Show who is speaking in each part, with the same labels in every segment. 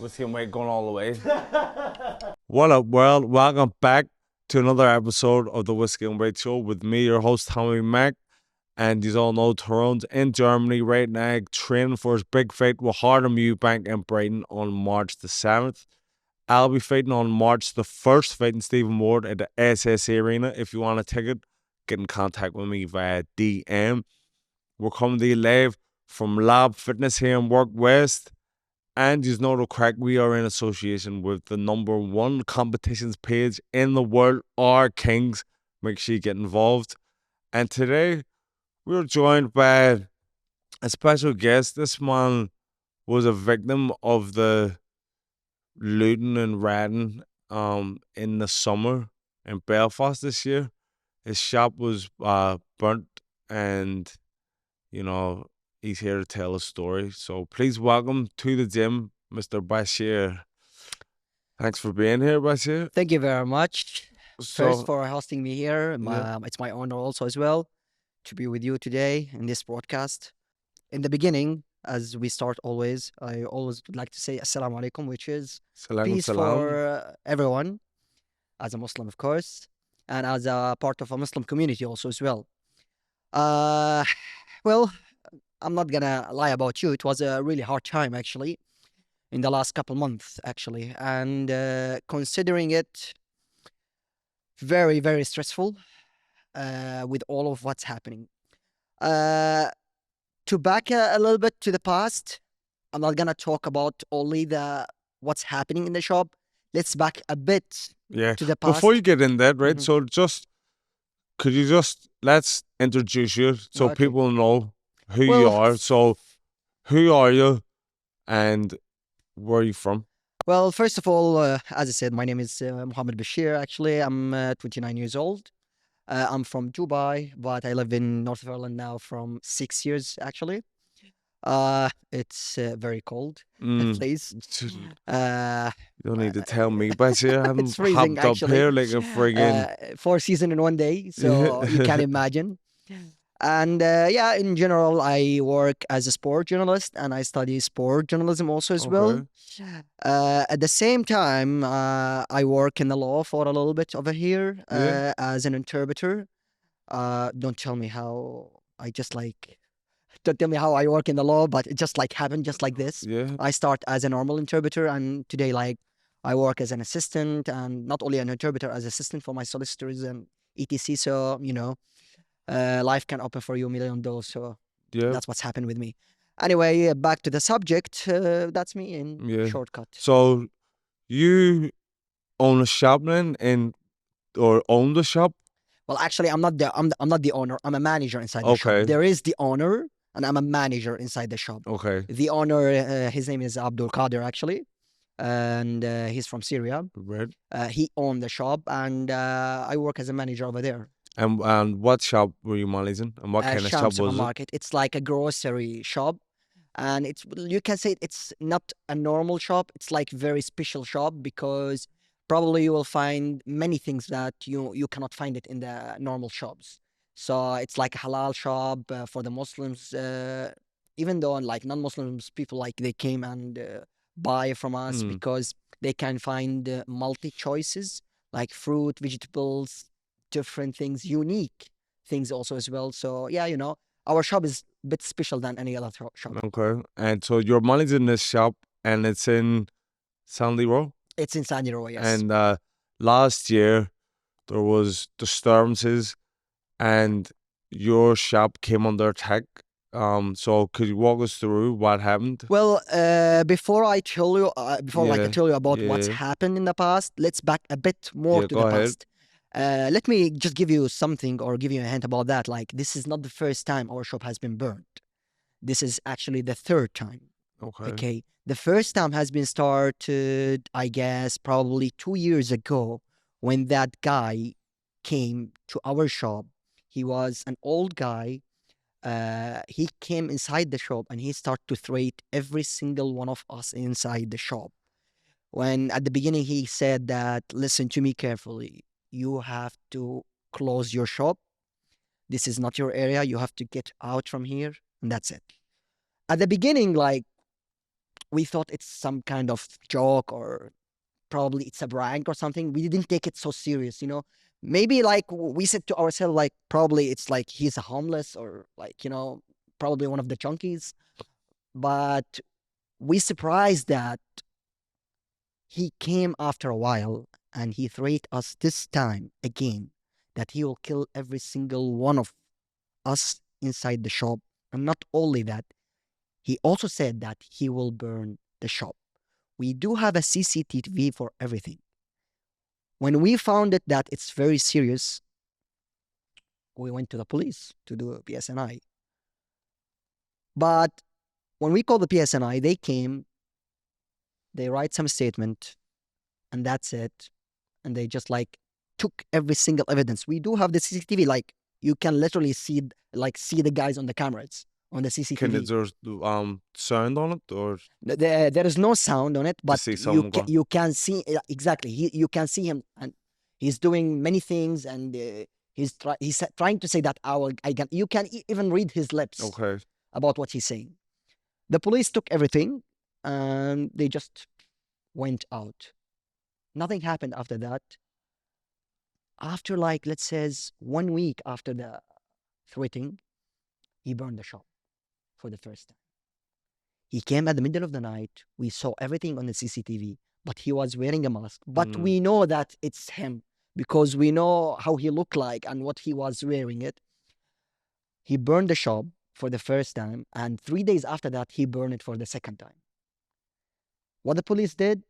Speaker 1: Whiskey and White going all the way. What up, world? Welcome back to another episode of the Whiskey and White Show with me, your host, Tommy Mac. And you all know Toronto's in Germany right now, training for his big fight with Harlem Eubank in Brighton on March the 7th. I'll be fighting on March the 1st, fighting Stephen Ward at the SSA Arena. If you want a ticket, get in contact with me via DM. We're coming to you live from Lab Fitness here in Work West. And you know the crack, we are in association with the #1 competitions page in the world, our Kings. Make sure you get involved. And today, we're joined by a special guest. This man was a victim of the looting and rioting in the summer in Belfast this year. His shop was burnt, and you know he's here to tell a story. So please welcome to the gym, Mr. Bashir. Thanks for being here, Bashir.
Speaker 2: Thank you very much. First,
Speaker 1: So
Speaker 2: for hosting me here.
Speaker 1: yeah,
Speaker 2: It's my honor also as well to be with you today in this broadcast. In the beginning, as we start always, I always would like to say Assalamu alaikum, which is
Speaker 1: salam
Speaker 2: peace
Speaker 1: salam.
Speaker 2: for everyone, as a Muslim, of course, and as a part of a Muslim community also as well. Well, I'm not gonna lie about you. It was a really hard time actually in the last couple months actually, and considering it very, very stressful with all of what's happening. To back a little bit to the past, I'm not gonna talk about only the what's happening in the shop. Let's back a bit
Speaker 1: Yeah.
Speaker 2: to the past.
Speaker 1: Before you get in that, right?
Speaker 2: Mhm.
Speaker 1: So could you let's introduce you so
Speaker 2: Okay.
Speaker 1: people know who you
Speaker 2: Well,
Speaker 1: are. So who are you and where are you from?
Speaker 2: Well, first of all, as I said, my name is Mohammed Bashir. Actually, I'm 29 years old. I'm from Dubai, but I live in North of Ireland now from 6 years actually. It's very cold
Speaker 1: Mm.
Speaker 2: place.
Speaker 1: You
Speaker 2: Uh,
Speaker 1: don't need to tell me, Bashir. I'm
Speaker 2: it's freezing
Speaker 1: hopped up
Speaker 2: actually.
Speaker 1: here like a friggin'
Speaker 2: 4 seasons in one day, so you can imagine. And yeah, in general, I work as a sport journalist and I study sport journalism also as well.
Speaker 1: Okay.
Speaker 2: At the same time, I work in the law for a little bit over here
Speaker 1: Yeah.
Speaker 2: as an interpreter. Don't tell me how I just like, don't tell me how I work in the law, but it just like happened just like this.
Speaker 1: Yeah.
Speaker 2: I start as a normal interpreter, and today, like, I work as an assistant and not only an interpreter, as assistant for my solicitors and etc. So, life can open for you a million doors. So
Speaker 1: Yeah.
Speaker 2: that's what's happened with me. Anyway, back to the subject. That's me in
Speaker 1: Yeah.
Speaker 2: shortcut.
Speaker 1: So you own a shop then or own the shop?
Speaker 2: Well, actually, I'm not the owner. I'm a manager inside the shop.
Speaker 1: Okay.
Speaker 2: There is the owner, and I'm a manager inside the shop.
Speaker 1: Okay.
Speaker 2: The owner, his name is Abdul Qadir, actually, and he's from Syria.
Speaker 1: Right.
Speaker 2: He owned the shop, and I work as a manager over there.
Speaker 1: And what shop were you managing? And what kind of
Speaker 2: Sham
Speaker 1: shop was it?
Speaker 2: supermarket. It's like a grocery shop, and you can say it's not a normal shop. It's like very special shop because probably you will find many things that you cannot find it in the normal shops. So it's like a halal shop for the Muslims. Even though like non-Muslims people like they came and buy from us
Speaker 1: Mm.
Speaker 2: because they can find multi choices like fruit, vegetables, different things, unique things also as well. So yeah, our shop is a bit special than any other shop.
Speaker 1: Okay. And so you're managing this shop and it's in Sandy Row?
Speaker 2: It's in Sandy Row, yes.
Speaker 1: And last year there was disturbances and your shop came under attack. So could you walk us through what happened?
Speaker 2: Well, before I tell you, I
Speaker 1: Yeah.
Speaker 2: tell you about what's
Speaker 1: Yeah.
Speaker 2: happened in the past, let's back a bit more
Speaker 1: Yeah,
Speaker 2: to
Speaker 1: go
Speaker 2: the
Speaker 1: ahead.
Speaker 2: past. Let me just give you something or give you a hint about that. Like, this is not the first time our shop has been burned. This is actually the third time.
Speaker 1: Okay.
Speaker 2: Okay. The first time has been started, I guess, probably 2 years ago when that guy came to our shop. He was an old guy. He came inside the shop and he started to threat every single one of us inside the shop. When at the beginning he said that, listen to me carefully, you have to close your shop. This is not your area. You have to get out from here. And that's it. At the beginning, like, we thought it's some kind of joke, or probably it's a prank or something. We didn't take it so serious, you know. Maybe like we said to ourselves, like probably it's like he's a homeless, or like, you know, probably one of the junkies. But we surprised that he came after a while, and he threatened us this time again that he will kill every single one of us inside the shop. And not only that, he also said that he will burn the shop. We do have a CCTV for everything. When we found it that it's very serious, we went to the police to do a PSNI. But when we called the PSNI, they came, they write some statement, and that's it. And they just like took every single evidence. We do have the CCTV, like you can literally see, like see the guys on the cameras on the
Speaker 1: Can
Speaker 2: CCTV.
Speaker 1: there sound on it or
Speaker 2: There is no sound on it,
Speaker 1: to
Speaker 2: but
Speaker 1: see someone going?
Speaker 2: you can see, exactly. You can see him, and he's doing many things, and he's trying to say that I can. You can even read his lips
Speaker 1: Okay.
Speaker 2: about what he's saying. The police took everything, and they just went out. Nothing happened after that. After like let's say 1 week after the threatening, he burned the shop for the first time. He came at the middle of the night. We saw everything on the CCTV, but he was wearing a mask. But
Speaker 1: Mm.
Speaker 2: we know that it's him because we know how he looked like and what he was wearing it. He burned the shop for the first time, and 3 days after that, he burned it for the second time. What the police did?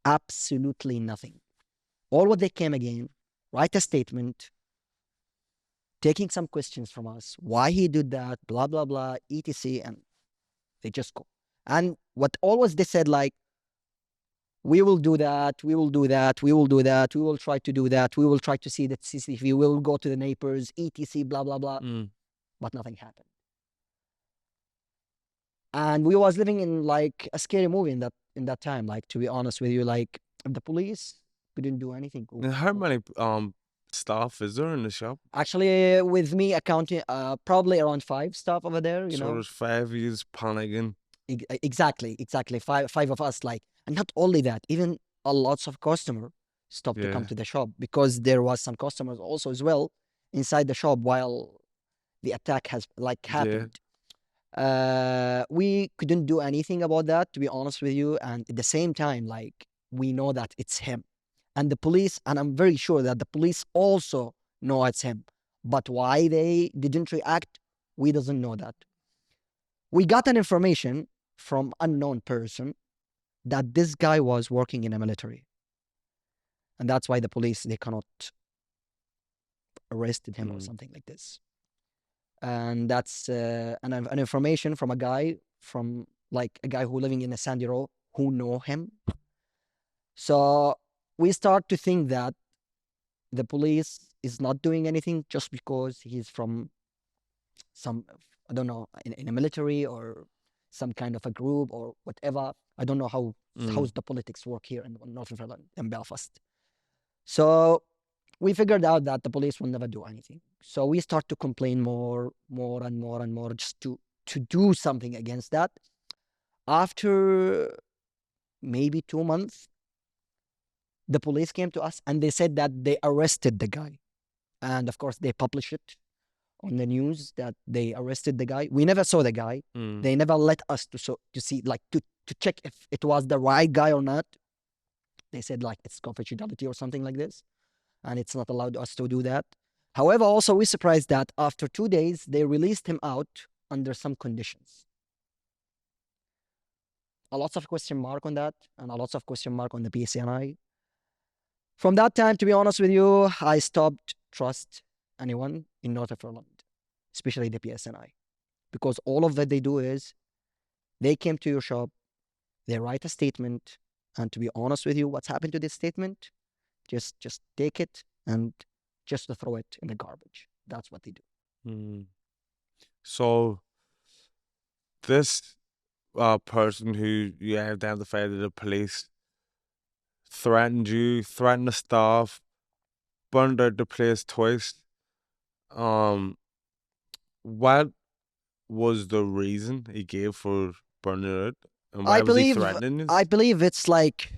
Speaker 2: Absolutely nothing. All what they came again, write a statement, taking some questions from us, why he did that, blah, blah, blah, etc. And they just go. And what always they said, like, we will do that, we will do that, we will do that, we will try to do that, we will try to see the CCTV, we will go to the neighbors, etc., blah, blah, blah.
Speaker 1: Mm.
Speaker 2: But nothing happened. And we was living in like a scary movie in that time, like to be honest with you, like the police couldn't do anything.
Speaker 1: And how many staff is there in the shop?
Speaker 2: Actually, with me accounting, probably around 5 staff over there, you
Speaker 1: So
Speaker 2: know.
Speaker 1: there's 5 years panicking.
Speaker 2: Exactly. Five of us, like, and not only that, even a lots of customer stopped to come
Speaker 1: Yeah.
Speaker 2: to the shop because there was some customers also as well inside the shop while the attack has like
Speaker 1: Yeah.
Speaker 2: happened. We couldn't do anything about that, to be honest with you. And at the same time, like we know that it's him, and the police, and I'm very sure that the police also know it's him. But why they didn't react, we doesn't know that. We got an information from unknown person that this guy was working in a military, and that's why the police they cannot arrested him or
Speaker 1: Mm.
Speaker 2: something like this. And that's an information from a guy from like a guy who living in a sandy row who know him. So we start to think that the police is not doing anything just because he's from some, I don't know, in a military or some kind of a group or whatever. I don't know
Speaker 1: Mm.
Speaker 2: how's the politics work here in Northern Ireland in Belfast. So we figured out that the police will never do anything. So we start to complain more and more and more just to do something against that. After maybe 2 months, the police came to us and they said that they arrested the guy. And of course, they published it on the news that they arrested the guy. We never saw the guy.
Speaker 1: Mm.
Speaker 2: They never let us to see, like to check if it was the right guy or not. They said like it's confidentiality or something like this, and it's not allowed us to do that. However, also we surprised that after 2 days they released him out under some conditions. A lots of question mark on that, and a lots of question mark on the PCNI. From that time, to be honest with you, I stopped trust anyone in North Ireland, especially the PSNI, because all of that they do is they came to your shop, they write a statement, and to be honest with you, what's happened to this statement? Just take it and just to throw it in the garbage. That's what they do.
Speaker 1: Mm. So this person who you identified as the police threatened you, threatened the staff, burned out the place twice. Um, what was the reason he gave for burning it out? And
Speaker 2: I
Speaker 1: why was he
Speaker 2: believe
Speaker 1: threatening
Speaker 2: I
Speaker 1: us?
Speaker 2: believe it's like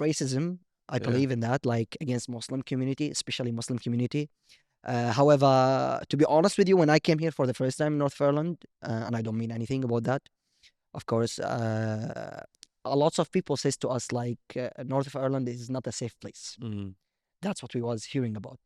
Speaker 2: racism. I
Speaker 1: Yeah.
Speaker 2: believe in that, like against Muslim community, especially Muslim community. However, to be honest with you, when I came here for the first time in North Ireland, and I don't mean anything about that, of course, a lots of people says to us like North of Ireland is not a safe place.
Speaker 1: Mm.
Speaker 2: That's what we was hearing about.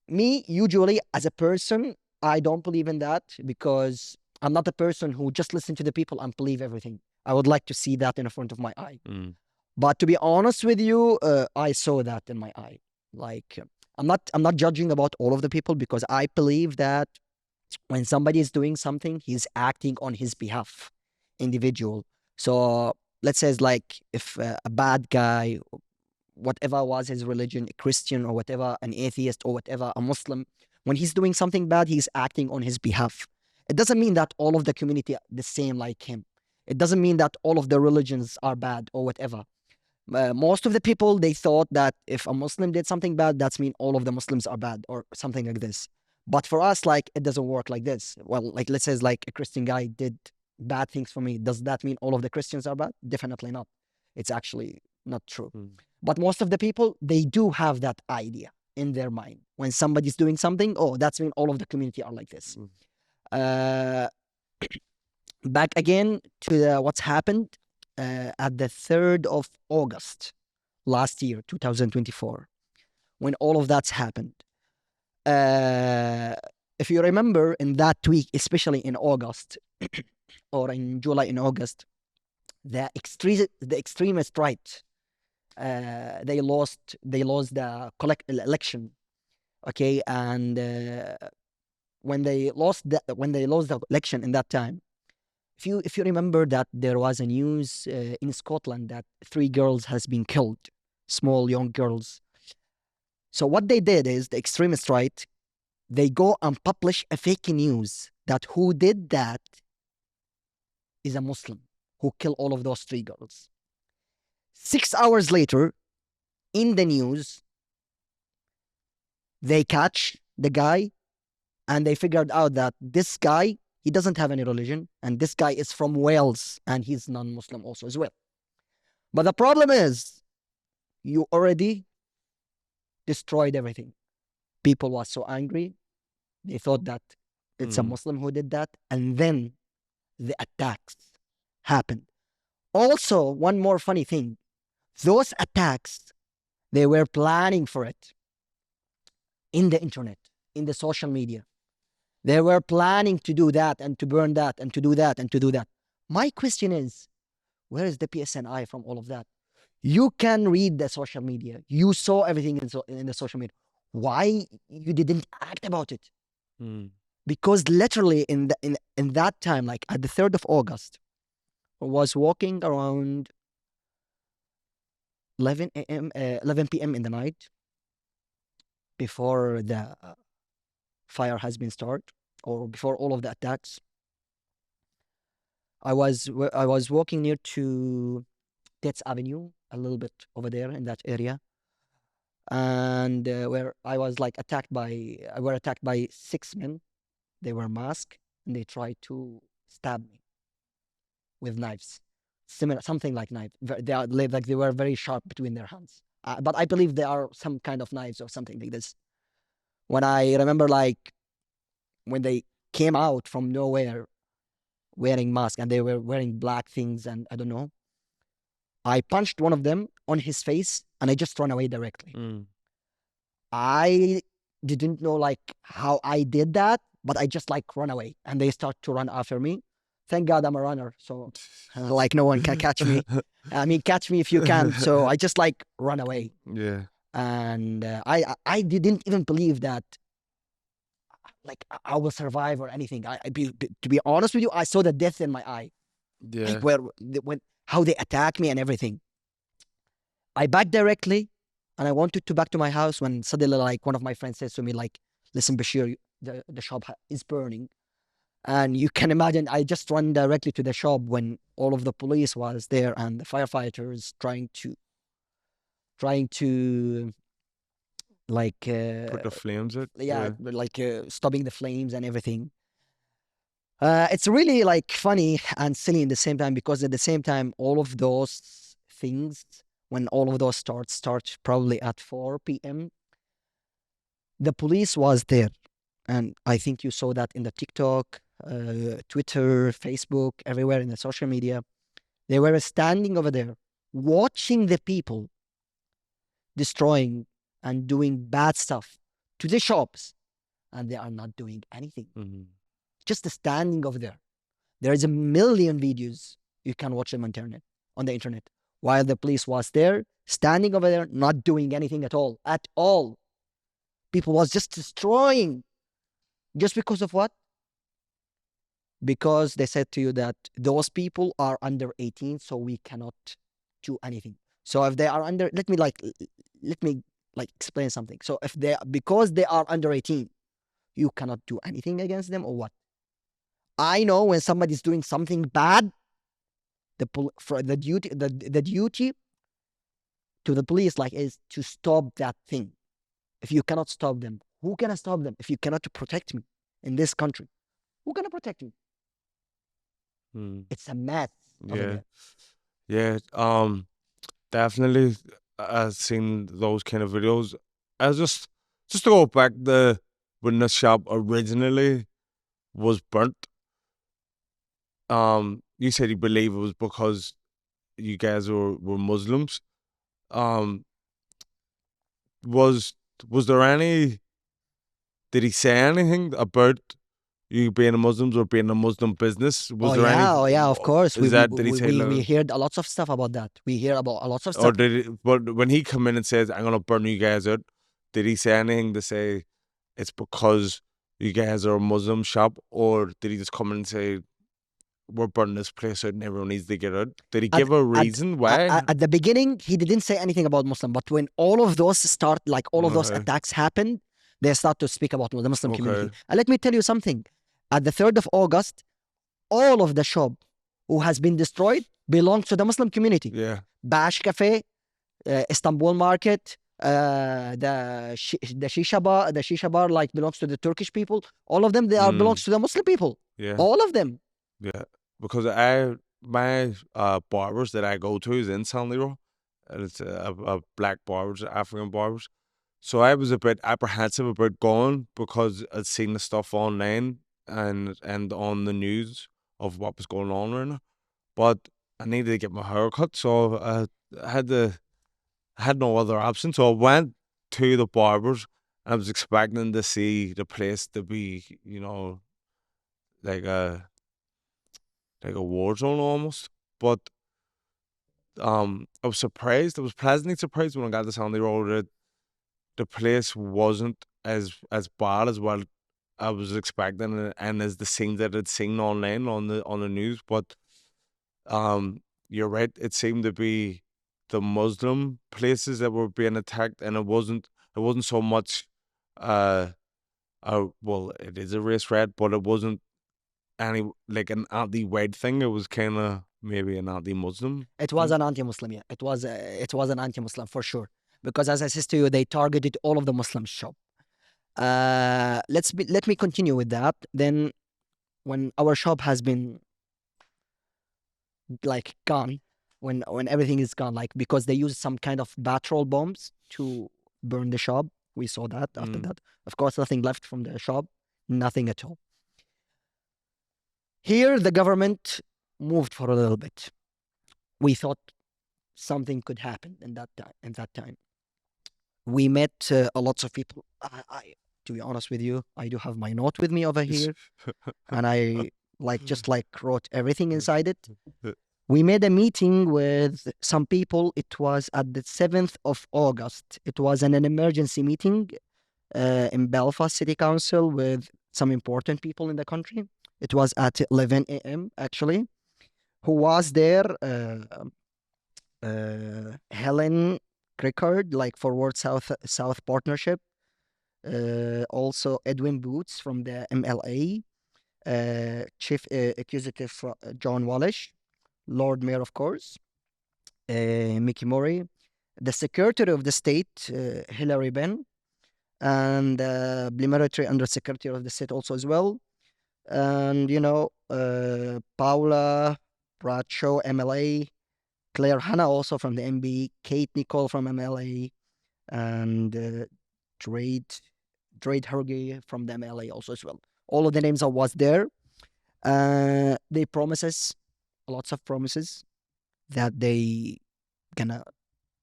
Speaker 2: Me, usually as a person, I don't believe in that because I'm not a person who just listen to the people and believe everything. I would like to see that in front of my eye.
Speaker 1: Mm.
Speaker 2: But to be honest with you, I saw that in my eye. Like I'm not judging about all of the people because I believe that when somebody is doing something, he's acting on his behalf, individual. So let's say it's like if a bad guy, whatever was his religion, a Christian or whatever, an atheist or whatever, a Muslim, when he's doing something bad, he's acting on his behalf. It doesn't mean that all of the community are the same like him. It doesn't mean that all of the religions are bad or whatever. Most of the people they thought that if a Muslim did something bad, that's mean all of the Muslims are bad or something like this. But for us, like it doesn't work like this. Well, like let's say like a Christian guy did bad things for me. Does that mean all of the Christians are bad? Definitely not. It's actually not true.
Speaker 1: Mm.
Speaker 2: But most of the people they do have that idea in their mind when somebody's doing something. Oh, that's mean all of the community are like this.
Speaker 1: Mm.
Speaker 2: Uh, Back again to what's happened at the 3rd of August last year, 2024, when all of that's happened. Uh, if you remember in that week, especially in August or in July and August, the extremist right, they lost the election, okay, and when they lost the election in that time, if you remember that there was a news in Scotland that 3 girls has been killed, small young girls. So what they did is the extremist right, they go and publish a fake news that who did that is a Muslim who killed all of those 3 girls. 6 hours later, in the news, they catch the guy and they figured out that this guy, he doesn't have any religion, and this guy is from Wales and he's non-Muslim also as well. But the problem is, you already destroyed everything. People were so angry. They thought that it's a
Speaker 1: Mm.
Speaker 2: Muslim who did that. And then the attacks happened. Also, one more funny thing. Those attacks, they were planning for it in the internet, in the social media. They were planning to do that and to burn that and to do that and to do that. My question is, where is the PSNI from all of that? You can read the social media. You saw everything in the social media. Why you didn't act about it?
Speaker 1: Mm.
Speaker 2: Because literally in that time, like at the 3rd of August, I was walking around 11 p.m. in the night before the fire has been started or before all of the attacks. I was walking near to Tats Avenue, a little bit over there in that area, and where I was like were attacked by 6 men. They were masked and they tried to stab me with knives, similar something like knife. They are like they were very sharp between their hands. But I believe they are some kind of knives or something like this. When I remember, like when they came out from nowhere wearing masks and they were wearing black things and I don't know, I punched one of them on his face and I just ran away directly.
Speaker 1: Mm.
Speaker 2: I didn't know like how I did that, but I just like run away and they start to run after me. Thank God I'm a runner, so like no one can catch me. I mean, catch me if you can. So I just like run away,
Speaker 1: Yeah.
Speaker 2: and I didn't even believe that like I will survive or anything. To be honest with you, I saw the death in my eye, like
Speaker 1: Yeah.
Speaker 2: when how they attack me and everything. I backed directly, and I wanted to back to my house when suddenly like one of my friends says to me like, "Listen, Bashir, the shop is burning." And you can imagine, I just run directly to the shop when all of the police was there and the firefighters trying to like
Speaker 1: Put the flames out.
Speaker 2: yeah,
Speaker 1: Yeah.
Speaker 2: like stopping the flames and everything. It's really like funny and silly in the same time because at the same time, all of those things, when all of those start probably at 4 p.m., the police was there. And I think you saw that in the TikTok, Twitter, Facebook, everywhere in the social media. They were standing over there watching the people destroying and doing bad stuff to the shops, and they are not doing anything.
Speaker 1: Mhm.
Speaker 2: Just standing over there. There is a million videos you can watch them on the internet. While the police was there, standing over there, not doing anything at all. At all. People was just destroying. Just because of what? Because they said to you that those people are under 18, so we cannot do anything. So if they are under, let me like explain something. So if they, because they are under 18, you cannot do anything against them or what? I know when somebody's doing something bad, for the duty to the police like is to stop that thing. If you cannot stop them, who can stop them? If you cannot protect me in this country, who can protect me?
Speaker 1: Mm.
Speaker 2: It's a mess over
Speaker 1: Yeah,
Speaker 2: there.
Speaker 1: yeah. Definitely. I've seen those kind of videos. I just to go back, the when the shop originally was burnt. You said you believe it was because you guys were Muslims. Um, was was there any? Did he say anything about you being a Muslims or being a Muslim business? Was there any?
Speaker 2: Oh yeah, of course.
Speaker 1: Is that did he say
Speaker 2: We
Speaker 1: like,
Speaker 2: heard a lots of stuff about that. We hear about a lots of
Speaker 1: or
Speaker 2: stuff.
Speaker 1: did it? But when he come in and says, "I'm gonna burn you guys out," did he say anything to say it's because you guys are a Muslim shop, or did he just come in and say, "We're burning this place out and everyone needs to get out"? Did he
Speaker 2: At
Speaker 1: give a
Speaker 2: at
Speaker 1: reason why?
Speaker 2: at the beginning, he didn't say anything about Muslim, but when all of those start, like all of those
Speaker 1: Okay,
Speaker 2: attacks happened, they start to speak about the Muslim community.
Speaker 1: okay,
Speaker 2: And let me tell you something. At the 3rd of August, all of the shop who has been destroyed belongs to the Muslim community.
Speaker 1: yeah,
Speaker 2: Bash Cafe, Istanbul Market, the shisha bar like belongs to the Turkish people. All of them they are
Speaker 1: mm,
Speaker 2: belongs to the Muslim people.
Speaker 1: yeah,
Speaker 2: All of them.
Speaker 1: yeah. Because my barbers that I go to is in San Leroy, and it's a black barbers, African barbers. So I was a bit apprehensive about going because I'd seen the stuff online and on the news of what was going on right now. But I needed to get my hair cut, so I had no other option. So I went to the barbers. I was expecting to see the place to be, like a like a war zone almost. But I was surprised. I was pleasantly surprised when I got to Sandy Road that the place wasn't as bad as what I was expecting and as the scenes that I'd seen online on the news. But you're right. It seemed to be the Muslim places that were being attacked, and it wasn't so much uh well, it is a race riot, but it wasn't any like an anti-white thing. It was kind of maybe an anti-Muslim
Speaker 2: It was
Speaker 1: thing.
Speaker 2: an anti-Muslim, yeah. It was an anti-Muslim for sure. Because as I said to you, they targeted all of the Muslim shop. Let me continue with that. Then when our shop has been like gone, when everything is gone, like because they used some kind of petrol bombs to burn the shop. We saw that after
Speaker 1: Mm,
Speaker 2: that. Of course, nothing left from the shop, nothing at all. Here, the government moved for a little bit. We thought something could happen in that time. In that time, we met a lots of people. To be honest with you, I do have my note with me over here, and I just like wrote everything inside it. We made a meeting with some people. It was at the 7th of August. It was an emergency meeting in Belfast City Council with some important people in the country. It was at 11 a.m. actually. Who was there? Helen Crickard, like Forward South Partnership. Also Edwin Boots from the MLA. Chief Executive John Wallish. Lord Mayor, of course. Mickey Murray, the Secretary of the State, Hillary Benn, and Military Undersecretary of the State also as well. And, Paula Bracho, MLA, Claire Hanna also from the MB, Kate Nicole from MLA, and Drade Herge from the MLA also as well. All of the names I was there. They promises, lots of promises that they gonna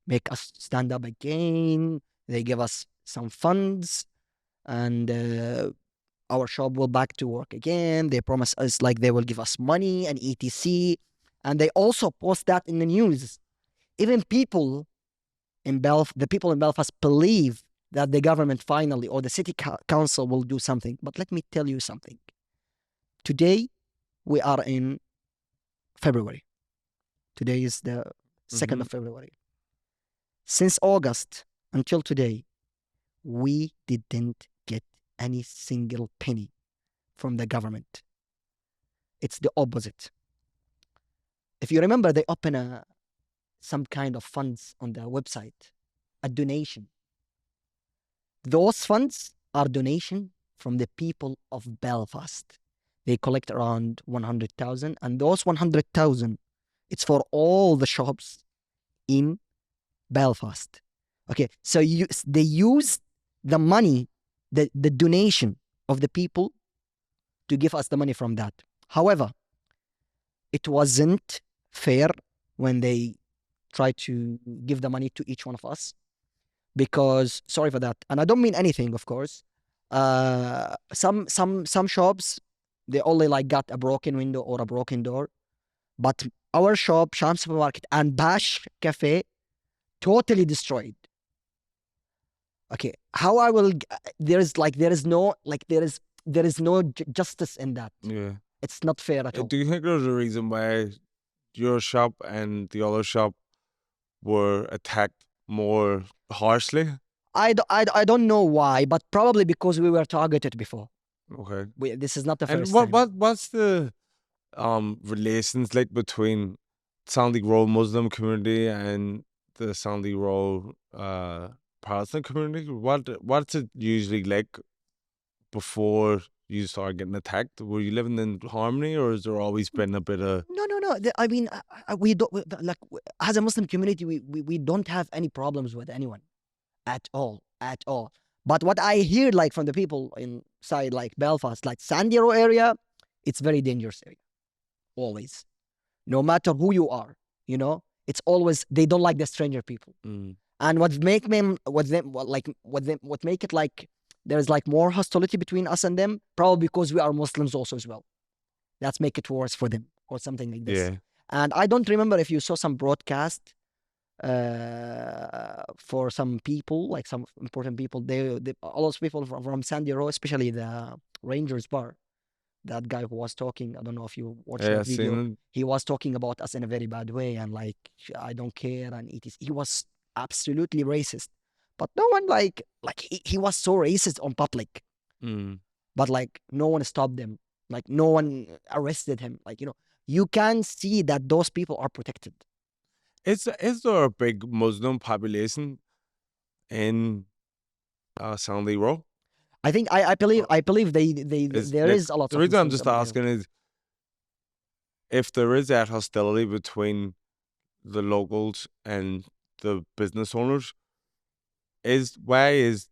Speaker 2: make us stand up again. They give us some funds, and our shop will back to work again. They promise us like they will give us money and etc. And they also post that in the news. Even people in the people in Belfast believe that the government finally or the city council will do something. But let me tell you something. Today we are in February. Today is the 2nd
Speaker 1: Mhm.
Speaker 2: of February. Since August until today, we didn't get any single penny from the government. It's the opposite. If you remember, they open some kind of funds on their website, a donation. Those funds are donation from the people of Belfast. They collect around 100,000, and those 100,000, it's for all the shops in Belfast. Okay, so they use the money, the donation of the people to give us the money from that. However, it wasn't fair when they tried to give the money to each one of us because sorry for that, and I don't mean anything, of course. Some shops they only like got a broken window or a broken door, but our shop, Sham Supermarket and Bash Cafe, totally destroyed. Okay, how I will? There is no justice in that.
Speaker 1: Yeah.
Speaker 2: It's not fair at all.
Speaker 1: Do you think there's a reason why your shop and the other shop were attacked more harshly?
Speaker 2: I don't know why, but probably because we were targeted before.
Speaker 1: Okay.
Speaker 2: This is not the
Speaker 1: And
Speaker 2: first time.
Speaker 1: what's the relations like between Sandy Row Muslim community and the Sandy Row Protestant community? What's it usually like before you start getting attacked? Were you living in harmony, or has there always been a bit of
Speaker 2: No. I mean, we don't like as a Muslim community, we don't have any problems with anyone at all, at all. But what I hear, like from the people inside, like Belfast, like Sandy Row area, it's very dangerous area. Always, no matter who you are, it's always they don't like the stranger people.
Speaker 1: mm,
Speaker 2: And what make it like there's like more hostility between us and them, probably because we are Muslims also as well. That's make it worse for them or something like this.
Speaker 1: yeah.
Speaker 2: And I don't remember if you saw some broadcast for some people, like some important people. All those people from Sandy Row, especially the Rangers bar. That guy who was talking, I don't know if you watched
Speaker 1: Yeah,
Speaker 2: that
Speaker 1: I seen
Speaker 2: video.
Speaker 1: it.
Speaker 2: He was talking about us in a very bad way and like I don't care and it is. He was absolutely racist, but no one like he was so racist on public,
Speaker 1: Mm.
Speaker 2: but like no one stopped him, like no one arrested him. Like you can see that those people are protected.
Speaker 1: Is there a big Muslim population in Sandy Row?
Speaker 2: I think I believe
Speaker 1: Is
Speaker 2: there
Speaker 1: like
Speaker 2: is a lot
Speaker 1: the
Speaker 2: of
Speaker 1: reason I'm
Speaker 2: Muslims
Speaker 1: just
Speaker 2: over there.
Speaker 1: asking is if there is that hostility between the locals and the business owners, why is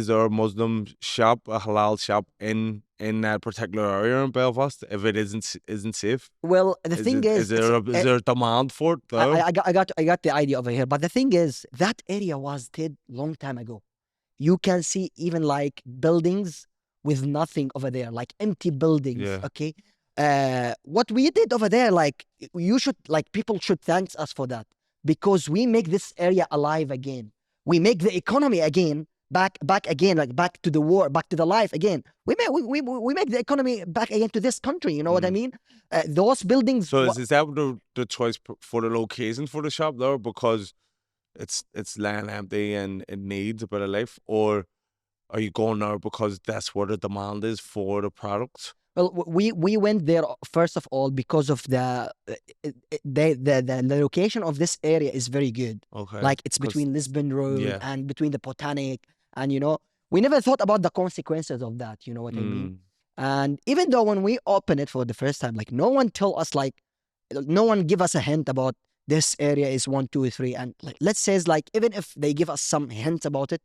Speaker 1: there a Muslim shop, a halal shop in that particular area in Belfast if it isn't safe?
Speaker 2: Well, the thing is,
Speaker 1: Is there a demand for it though?
Speaker 2: I got the idea over here, but the thing is, that area was dead long time ago. You can see even like buildings with nothing over there, like empty buildings.
Speaker 1: Yeah.
Speaker 2: Okay, what we did over there, like you should, like people should thank us for that because we make this area alive again. We make the economy again back again, like back to the war, back to the life again. We make the economy back again to this country. You know what I
Speaker 1: Mm.
Speaker 2: mean? Those buildings.
Speaker 1: So is that the choice for the location for the shop though? Because it's lying empty and it needs a bit of life, or are you going there because that's where the demand is for the products?
Speaker 2: Well, we went there first of all because of the location of this area is very good.
Speaker 1: Okay,
Speaker 2: Like it's
Speaker 1: because
Speaker 2: between Lisbon Road
Speaker 1: yeah,
Speaker 2: and between the Botanic, and we never thought about the consequences of that. You know what I mean?
Speaker 1: mm,
Speaker 2: And even though when we open it for the first time, like no one tell us, like no one give us a hint about this area is 1, 2, 3, and like, let's say it's like even if they give us some hint about it,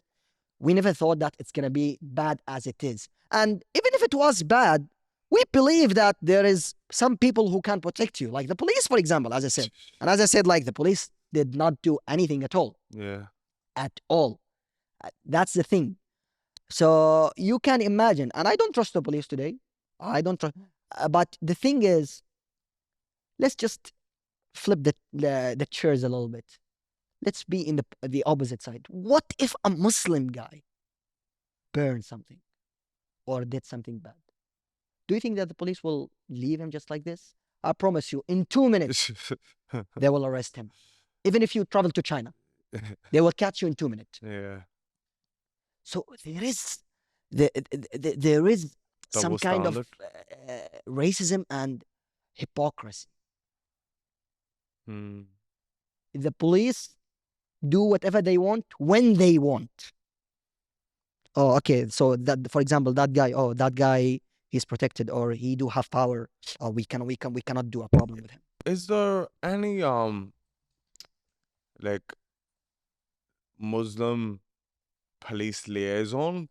Speaker 2: we never thought that it's gonna be bad as it is. And even if it was bad, we believe that there is some people who can protect you, like the police, for example, as I said. And as I said, like the police did not do anything at all,
Speaker 1: Yeah.
Speaker 2: at all. That's the thing. So you can imagine, and I don't trust the police today. I don't trust. But the thing is, let's just flip the chairs a little bit. Let's be in the opposite side. What if a Muslim guy burned something or did something bad? Do you think that the police will leave him just like this? I promise you, in 2 minutes, they will arrest him. Even if you travel to China, they will catch you in 2 minutes.
Speaker 1: Yeah.
Speaker 2: So there is some
Speaker 1: Double
Speaker 2: kind of
Speaker 1: standard.
Speaker 2: racism and hypocrisy.
Speaker 1: Hmm.
Speaker 2: The police do whatever they want when they want. Oh, okay. So that, for example, that guy. Oh, that guy is protected, or he do have power. Oh, we cannot do a problem with him.
Speaker 1: Is there any like Muslim police liaison,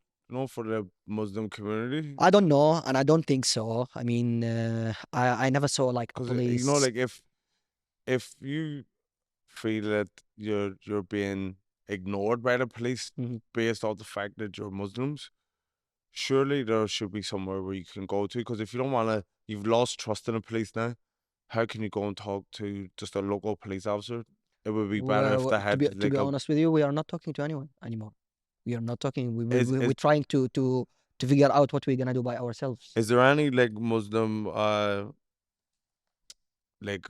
Speaker 1: for the Muslim community?
Speaker 2: I don't know, and I don't think so. I mean, I never saw like a
Speaker 1: Because
Speaker 2: police.
Speaker 1: like if you feel that you're being ignored by the police
Speaker 2: Mhm.
Speaker 1: based off the fact that you're Muslims, surely there should be somewhere where you can go to. Because if you don't want to, you've lost trust in the police now. How can you go and talk to just a local police officer? It would be better if they
Speaker 2: To
Speaker 1: had
Speaker 2: be
Speaker 1: like a.
Speaker 2: honest with you, we are not talking to anyone anymore. We are not talking.
Speaker 1: Is
Speaker 2: We're trying to figure out what we're gonna do by ourselves.
Speaker 1: is there any like Muslim like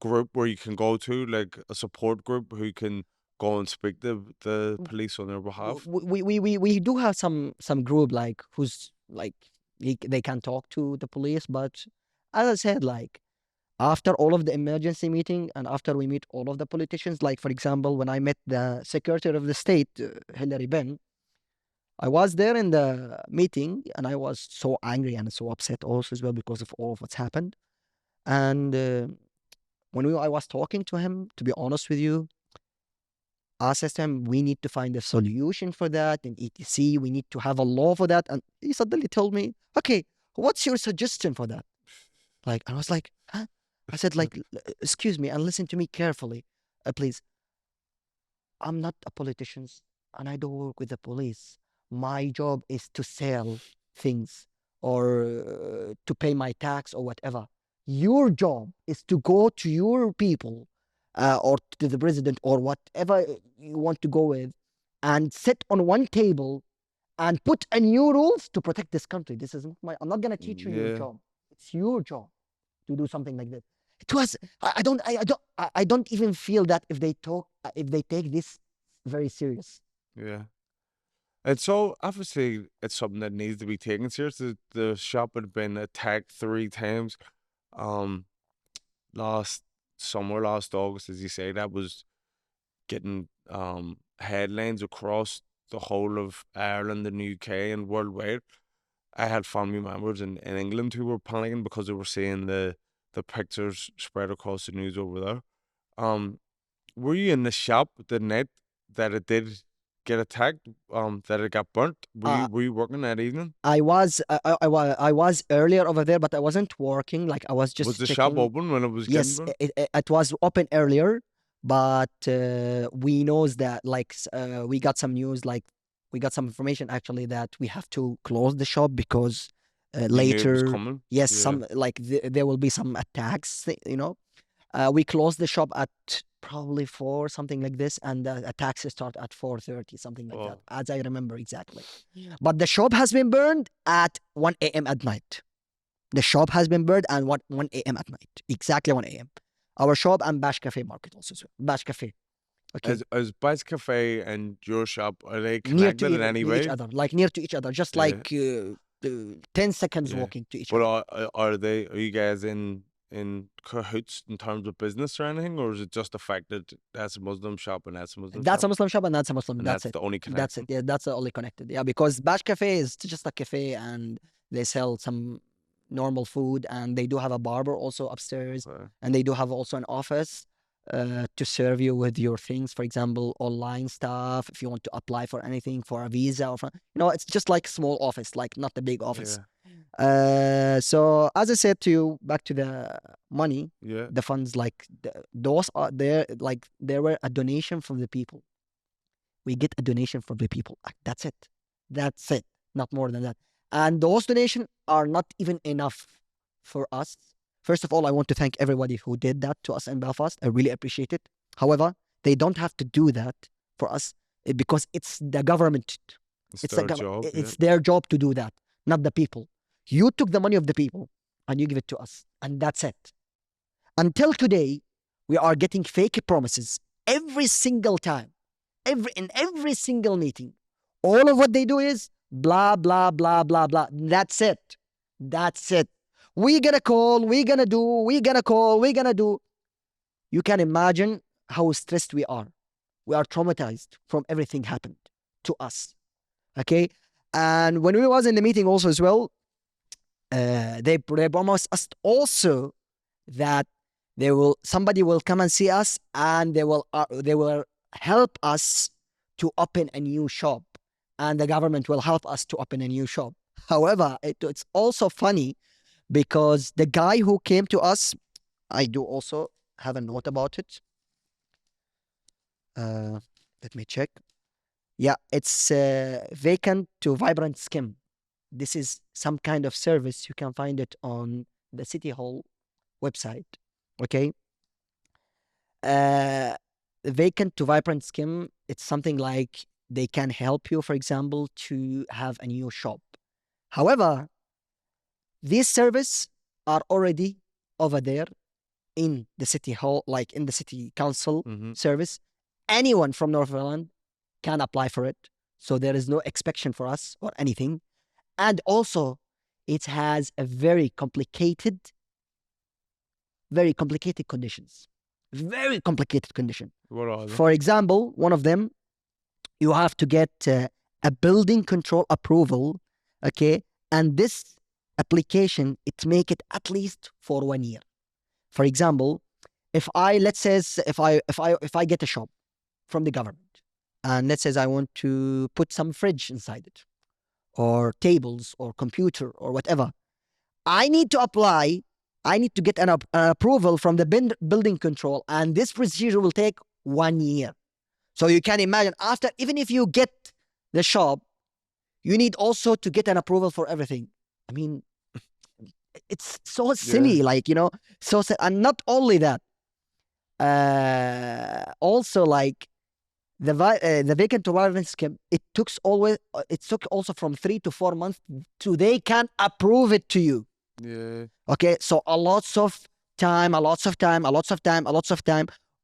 Speaker 1: group where you can go to, like a support group who can go and speak to the police on their behalf?
Speaker 2: We do have some group like who's like they can talk to the police, but as I said, like after all of the emergency meeting and after we meet all of the politicians, like for example, when I met the Secretary of the State, Hillary Benn, I was there in the meeting and I was so angry and so upset also as well because of all of what's happened. And I was talking to him, to be honest with you, I said to him, we need to find a solution for that in ETC. We need to have a law for that. And he suddenly told me, okay, what's your suggestion for that? Like, I was like, huh? I said, like, excuse me and listen to me carefully, please. I'm not a politician and I don't work with the police. My job is to sell things or to pay my tax or whatever. Your job is to go to your people or to the president or whatever you want to go with and sit on one table and put a new rules to protect this country. This is not I'm not going to teach you your
Speaker 1: Yeah,
Speaker 2: job. It's your job to do something like that. It was, I don't even feel that if they take this very serious.
Speaker 1: yeah. And so obviously it's something that needs to be taken serious. The shop had been attacked 3 times. Um, last summer, last August, as you say, that was getting headlines across the whole of Ireland and UK and worldwide. I had family members in England who were panicking because they were seeing the pictures spread across the news over there. Um, were you in the shop the night that it did get attacked? That it got burnt?
Speaker 2: Uh,
Speaker 1: Were you working that evening?
Speaker 2: I was earlier over there, but I wasn't working. Like I was
Speaker 1: Was
Speaker 2: just
Speaker 1: the shop
Speaker 2: checking.
Speaker 1: open when it was getting
Speaker 2: Yes,
Speaker 1: burnt?
Speaker 2: it was open earlier, but we knows that like we got some news, like we got some information actually that we have to close the shop because
Speaker 1: You knew it was
Speaker 2: later,
Speaker 1: coming?
Speaker 2: yes,
Speaker 1: Yeah.
Speaker 2: some like there will be some attacks, you know. We closed the shop at probably 4, something like this, and the attacks start at 4:30, something like that,
Speaker 1: Oh,
Speaker 2: as I remember exactly. But the shop has been burned at 1 a.m. at night. The shop has been burned at 1 a.m. at night, exactly 1 a.m. Our shop and Bash Cafe Market also. Bash Cafe, okay,
Speaker 1: as Bites Cafe and your shop, are they
Speaker 2: near to
Speaker 1: connected in any
Speaker 2: each
Speaker 1: way?
Speaker 2: other, like near to each other, just
Speaker 1: Yeah,
Speaker 2: like 10 seconds
Speaker 1: yeah.
Speaker 2: walking to each
Speaker 1: But
Speaker 2: other.
Speaker 1: are you guys in cahoots in terms of business or anything, or is it just the fact that that's a Muslim shop and that's a Muslim
Speaker 2: That's
Speaker 1: shop
Speaker 2: a Muslim shop and that's a Muslim.
Speaker 1: and
Speaker 2: That's
Speaker 1: that's
Speaker 2: it.
Speaker 1: the only
Speaker 2: That's it.
Speaker 1: connection?
Speaker 2: Yeah, that's the only connected. Yeah, because Bash Cafe is just a cafe and They sell some normal food, and they do have a barber also upstairs,
Speaker 1: Okay.
Speaker 2: and they do have also an office to serve you with your things. For example, online stuff. If you want to apply for anything, for a visa, or it's just like a small office, like not a big office. So as I said to you, back to the money,
Speaker 1: Yeah.
Speaker 2: the funds, like those are there, like there were a donation from the people. We get a donation from the people. That's it. That's it. Not more than that. And those donations are not even enough for us. First of all, I want to thank everybody who did that to us in Belfast. I really appreciate it. However, they don't have to do that for us because it's the government.
Speaker 1: It's their job. Yeah.
Speaker 2: It's their job to do that, not the people. You took the money of the people and you give it to us, and that's it. Until today, we are getting fake promises every single time, in every single meeting. All of what they do is blah, blah, blah, blah, blah. That's it. That's it. We're gonna call, we're gonna do, we're gonna call, we're gonna do. You can imagine how stressed we are. We are traumatized from everything happened to us. Okay? And when we was in the meeting also as well, they promised us also that somebody will come and see us, and they will help us to open a new shop, and the government will help us to open a new shop. However, it's also funny because the guy who came to us, I do also have a note about it. Let me check. Yeah, it's vacant to vibrant scheme. This is some kind of service. You can find it on the City Hall website. Okay. Vacant to vibrant scheme, it's something like they can help you, for example, to have a new shop. However, these services are already over there in the city hall, like in the city council service. Anyone from North Ireland can apply for it. So there is no expectation for us or anything. And also, it has a very complicated conditions. Very complicated condition.
Speaker 1: What are they?
Speaker 2: For example, one of them, you have to get a building control approval, okay? And this application, it make it at least for 1 year. For example, if I get a shop from the government, and let's say I want to put some fridge inside it, or tables, or computer, or whatever, I need to apply. I need to get an approval from the building control, and this procedure will take 1 year. So you can imagine, after, even if you get the shop, you need also to get an approval for everything. I mean, it's so silly, and not only that, also like the vacant to violence scheme, it took also from 3 to 4 months to they can approve it to you.
Speaker 1: Yeah.
Speaker 2: Okay, so a lots of time.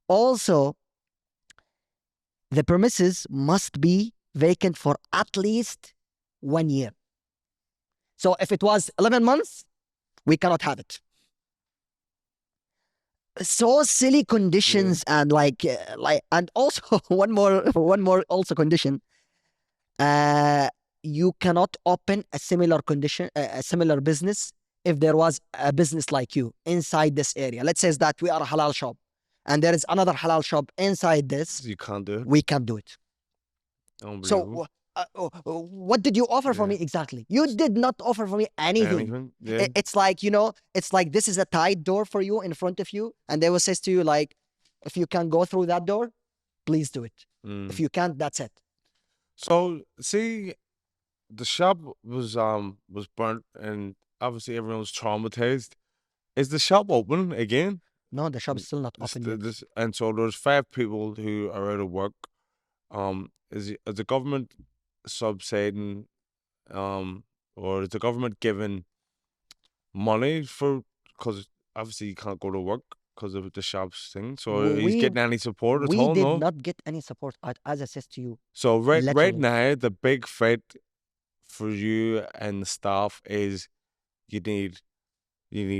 Speaker 2: Also, the premises must be vacant for at least 1 year. So if it was 11 months, we cannot have it. So silly conditions, and and also one more also condition. You cannot open a similar condition, a similar business, if there was a business like you inside this area. Let's say that we are a halal shop, and there is another halal shop inside this.
Speaker 1: You can't do it.
Speaker 2: We can't do it.
Speaker 1: Unbelievable.
Speaker 2: So what did you offer for me exactly? You did not offer for me anything.
Speaker 1: Yeah.
Speaker 2: It's like, it's like this is a tight door for you in front of you, and they will say to you, like, if you can go through that door, please do it. If you can't, that's it.
Speaker 1: So see, the shop was burnt, and obviously everyone was traumatized. Is the shop open again?
Speaker 2: No, the shop is still not open yet.
Speaker 1: And so there's 5 people who are out of work. Is the government subsidizing, or is the government giving money for, because obviously you can't go to work because of the shop's thing. So he's getting any support at all?
Speaker 2: We did not get any support, as I said to you.
Speaker 1: So right
Speaker 2: literally.
Speaker 1: now, the big fight for you and the staff is you need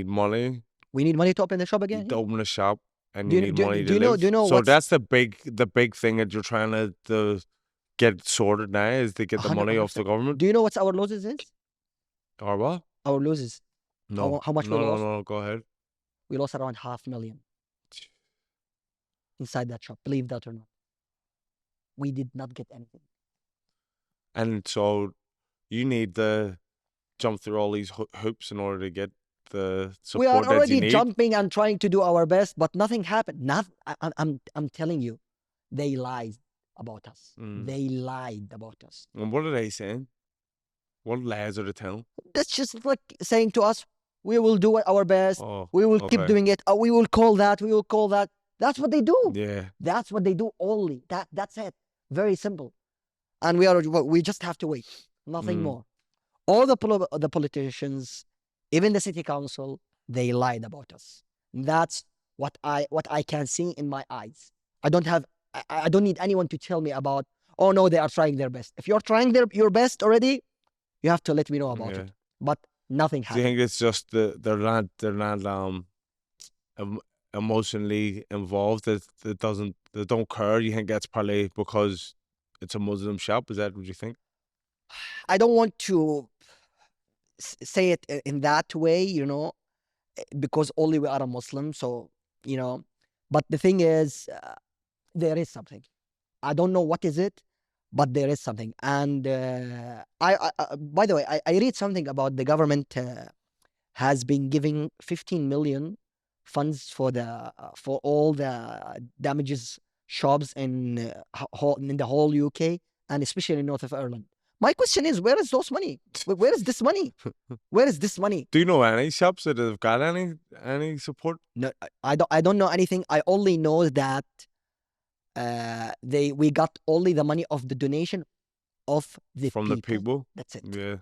Speaker 1: money.
Speaker 2: We need money to open the shop again.
Speaker 1: To open a shop, and
Speaker 2: Do
Speaker 1: you
Speaker 2: you-
Speaker 1: need
Speaker 2: do-
Speaker 1: money
Speaker 2: do
Speaker 1: to
Speaker 2: you know-
Speaker 1: live.
Speaker 2: do you know
Speaker 1: So
Speaker 2: what's-
Speaker 1: that's the big thing that you're trying to get sorted now, is to get the money off the
Speaker 2: 100%.
Speaker 1: government.
Speaker 2: Do you know what our losses is?
Speaker 1: Or what?
Speaker 2: Our losses.
Speaker 1: No,
Speaker 2: How much we
Speaker 1: no, no,
Speaker 2: lost?
Speaker 1: no. Go ahead.
Speaker 2: We lost around 500,000 inside that shop. Believe that or not. We did not get anything.
Speaker 1: And so you need to jump through all these hoops in order to get the
Speaker 2: We are
Speaker 1: support that you
Speaker 2: already
Speaker 1: need.
Speaker 2: jumping and trying to do our best, but nothing happened. I'm telling you, they lied about us.
Speaker 1: Mm.
Speaker 2: They lied about us.
Speaker 1: And what are they saying? What lies are they telling?
Speaker 2: That's just like saying to us, we will do our best.
Speaker 1: Oh,
Speaker 2: We will keep
Speaker 1: okay.
Speaker 2: doing it. We will call that. We will call that. That's what they do.
Speaker 1: Yeah.
Speaker 2: That's what they do only. That's it. Very simple. And we just have to wait. Nothing
Speaker 1: Mm.
Speaker 2: more. All the politicians, even the city council, they lied about us. That's what I can see in my eyes. I don't have I don't need anyone to tell me about. Oh no, they are trying their best. If you're trying your best already, you have to let me know about
Speaker 1: Yeah.
Speaker 2: it. But nothing
Speaker 1: Do you
Speaker 2: happened.
Speaker 1: think it's just they're not em- emotionally involved that don't care? You think that's probably because it's a Muslim shop? Is that what you think?
Speaker 2: I don't want to say it in that way, because only we are a Muslim. So, you know, but the thing is, there is something. I don't know what is it, but there is something. And by the way, I read something about the government has been giving 15 million funds for all the damages shops in the whole UK and especially in north of Ireland. My question is, where is those money? Where is this money? Where is this money?
Speaker 1: Do you know any shops that have got any support
Speaker 2: No, I don't know anything. I only know that we got only the money of the donation of the
Speaker 1: from the
Speaker 2: people.
Speaker 1: people?
Speaker 2: That's it.
Speaker 1: Yeah.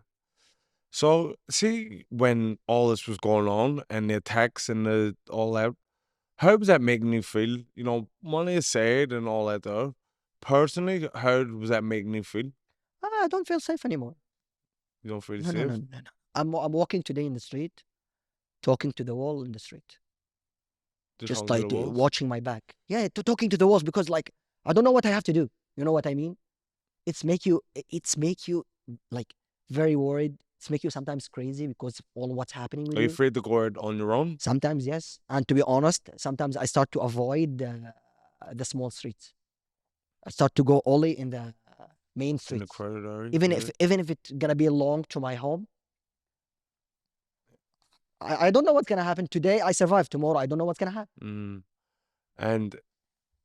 Speaker 1: So see, when all this was going on and the attacks and the all that, how was that making you feel? You know, money aside and all that there. Personally, how was that making you feel?
Speaker 2: I don't feel safe anymore.
Speaker 1: You don't feel
Speaker 2: No, no, no,
Speaker 1: safe?
Speaker 2: no, no. I'm walking today in the street, talking to the wall in the street,
Speaker 1: Just
Speaker 2: just
Speaker 1: talking to
Speaker 2: like
Speaker 1: the walls?
Speaker 2: watching my back. Yeah, talking to the walls because like I don't know what I have to do. You know what I mean? It's make you like very worried. It's make you sometimes crazy because of all what's happening with
Speaker 1: Are you
Speaker 2: you.
Speaker 1: afraid to go out on your own
Speaker 2: Sometimes yes, and to be honest, sometimes I start to avoid the small streets. I start to go only in the main
Speaker 1: in the
Speaker 2: streets.
Speaker 1: crowded area?
Speaker 2: Even if it's gonna be long to my home, I don't know what's gonna happen today. I survive tomorrow. I don't know what's gonna happen.
Speaker 1: Mm. And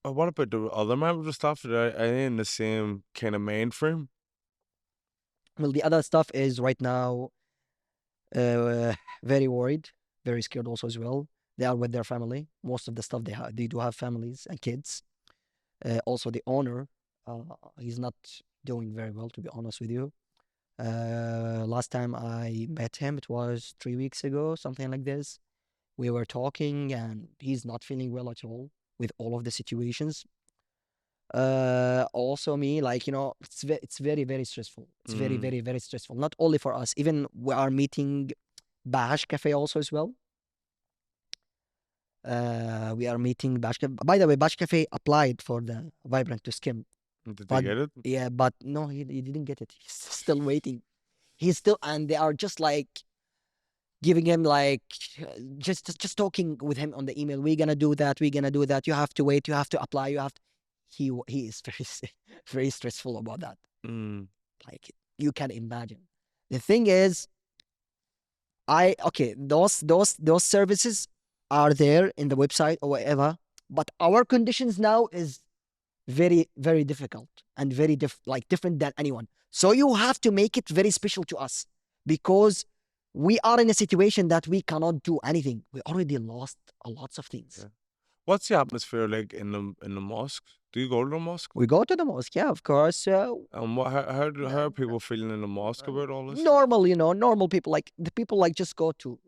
Speaker 1: what about the other members of staff? Are they in the same kind of mainframe
Speaker 2: Well, the other stuff is right now uh, very worried, very scared also as well. They are with their family. Most of the stuff they do have families and kids. Also, the owner, uh, he's not doing very well, to be honest with you. Last time I met him, it was 3 weeks ago, something like this. We were talking, and he's not feeling well at all with all of the situations. Also me, like it's very very stressful. It's very
Speaker 1: Mm.
Speaker 2: very very stressful. Not only for us, even we are meeting Bash Cafe also as well. We are meeting Bash Cafe. By the way, Bash Cafe applied for the Vibrant to Skim,
Speaker 1: Did they
Speaker 2: but
Speaker 1: get it?
Speaker 2: yeah, but no, he didn't get it. He's still waiting. He's still, and they are just like giving him like just talking with him on the email. We're gonna do that. We're gonna do that. You have to wait. You have to apply. You have to. He is very very stressful about that.
Speaker 1: Mm.
Speaker 2: Like you can imagine. The thing is, okay, those services are there in the website or whatever, but our conditions now is very very difficult and very different than anyone. So you have to make it very special to us because we are in a situation that we cannot do anything. We already lost a lots of things.
Speaker 1: Yeah. What's the atmosphere like in the mosques? Do you go to the mosque?
Speaker 2: We go to the mosque, yeah, of course.
Speaker 1: And how are people feeling in the mosque about all this?
Speaker 2: Normal, normal people, like the people like just go to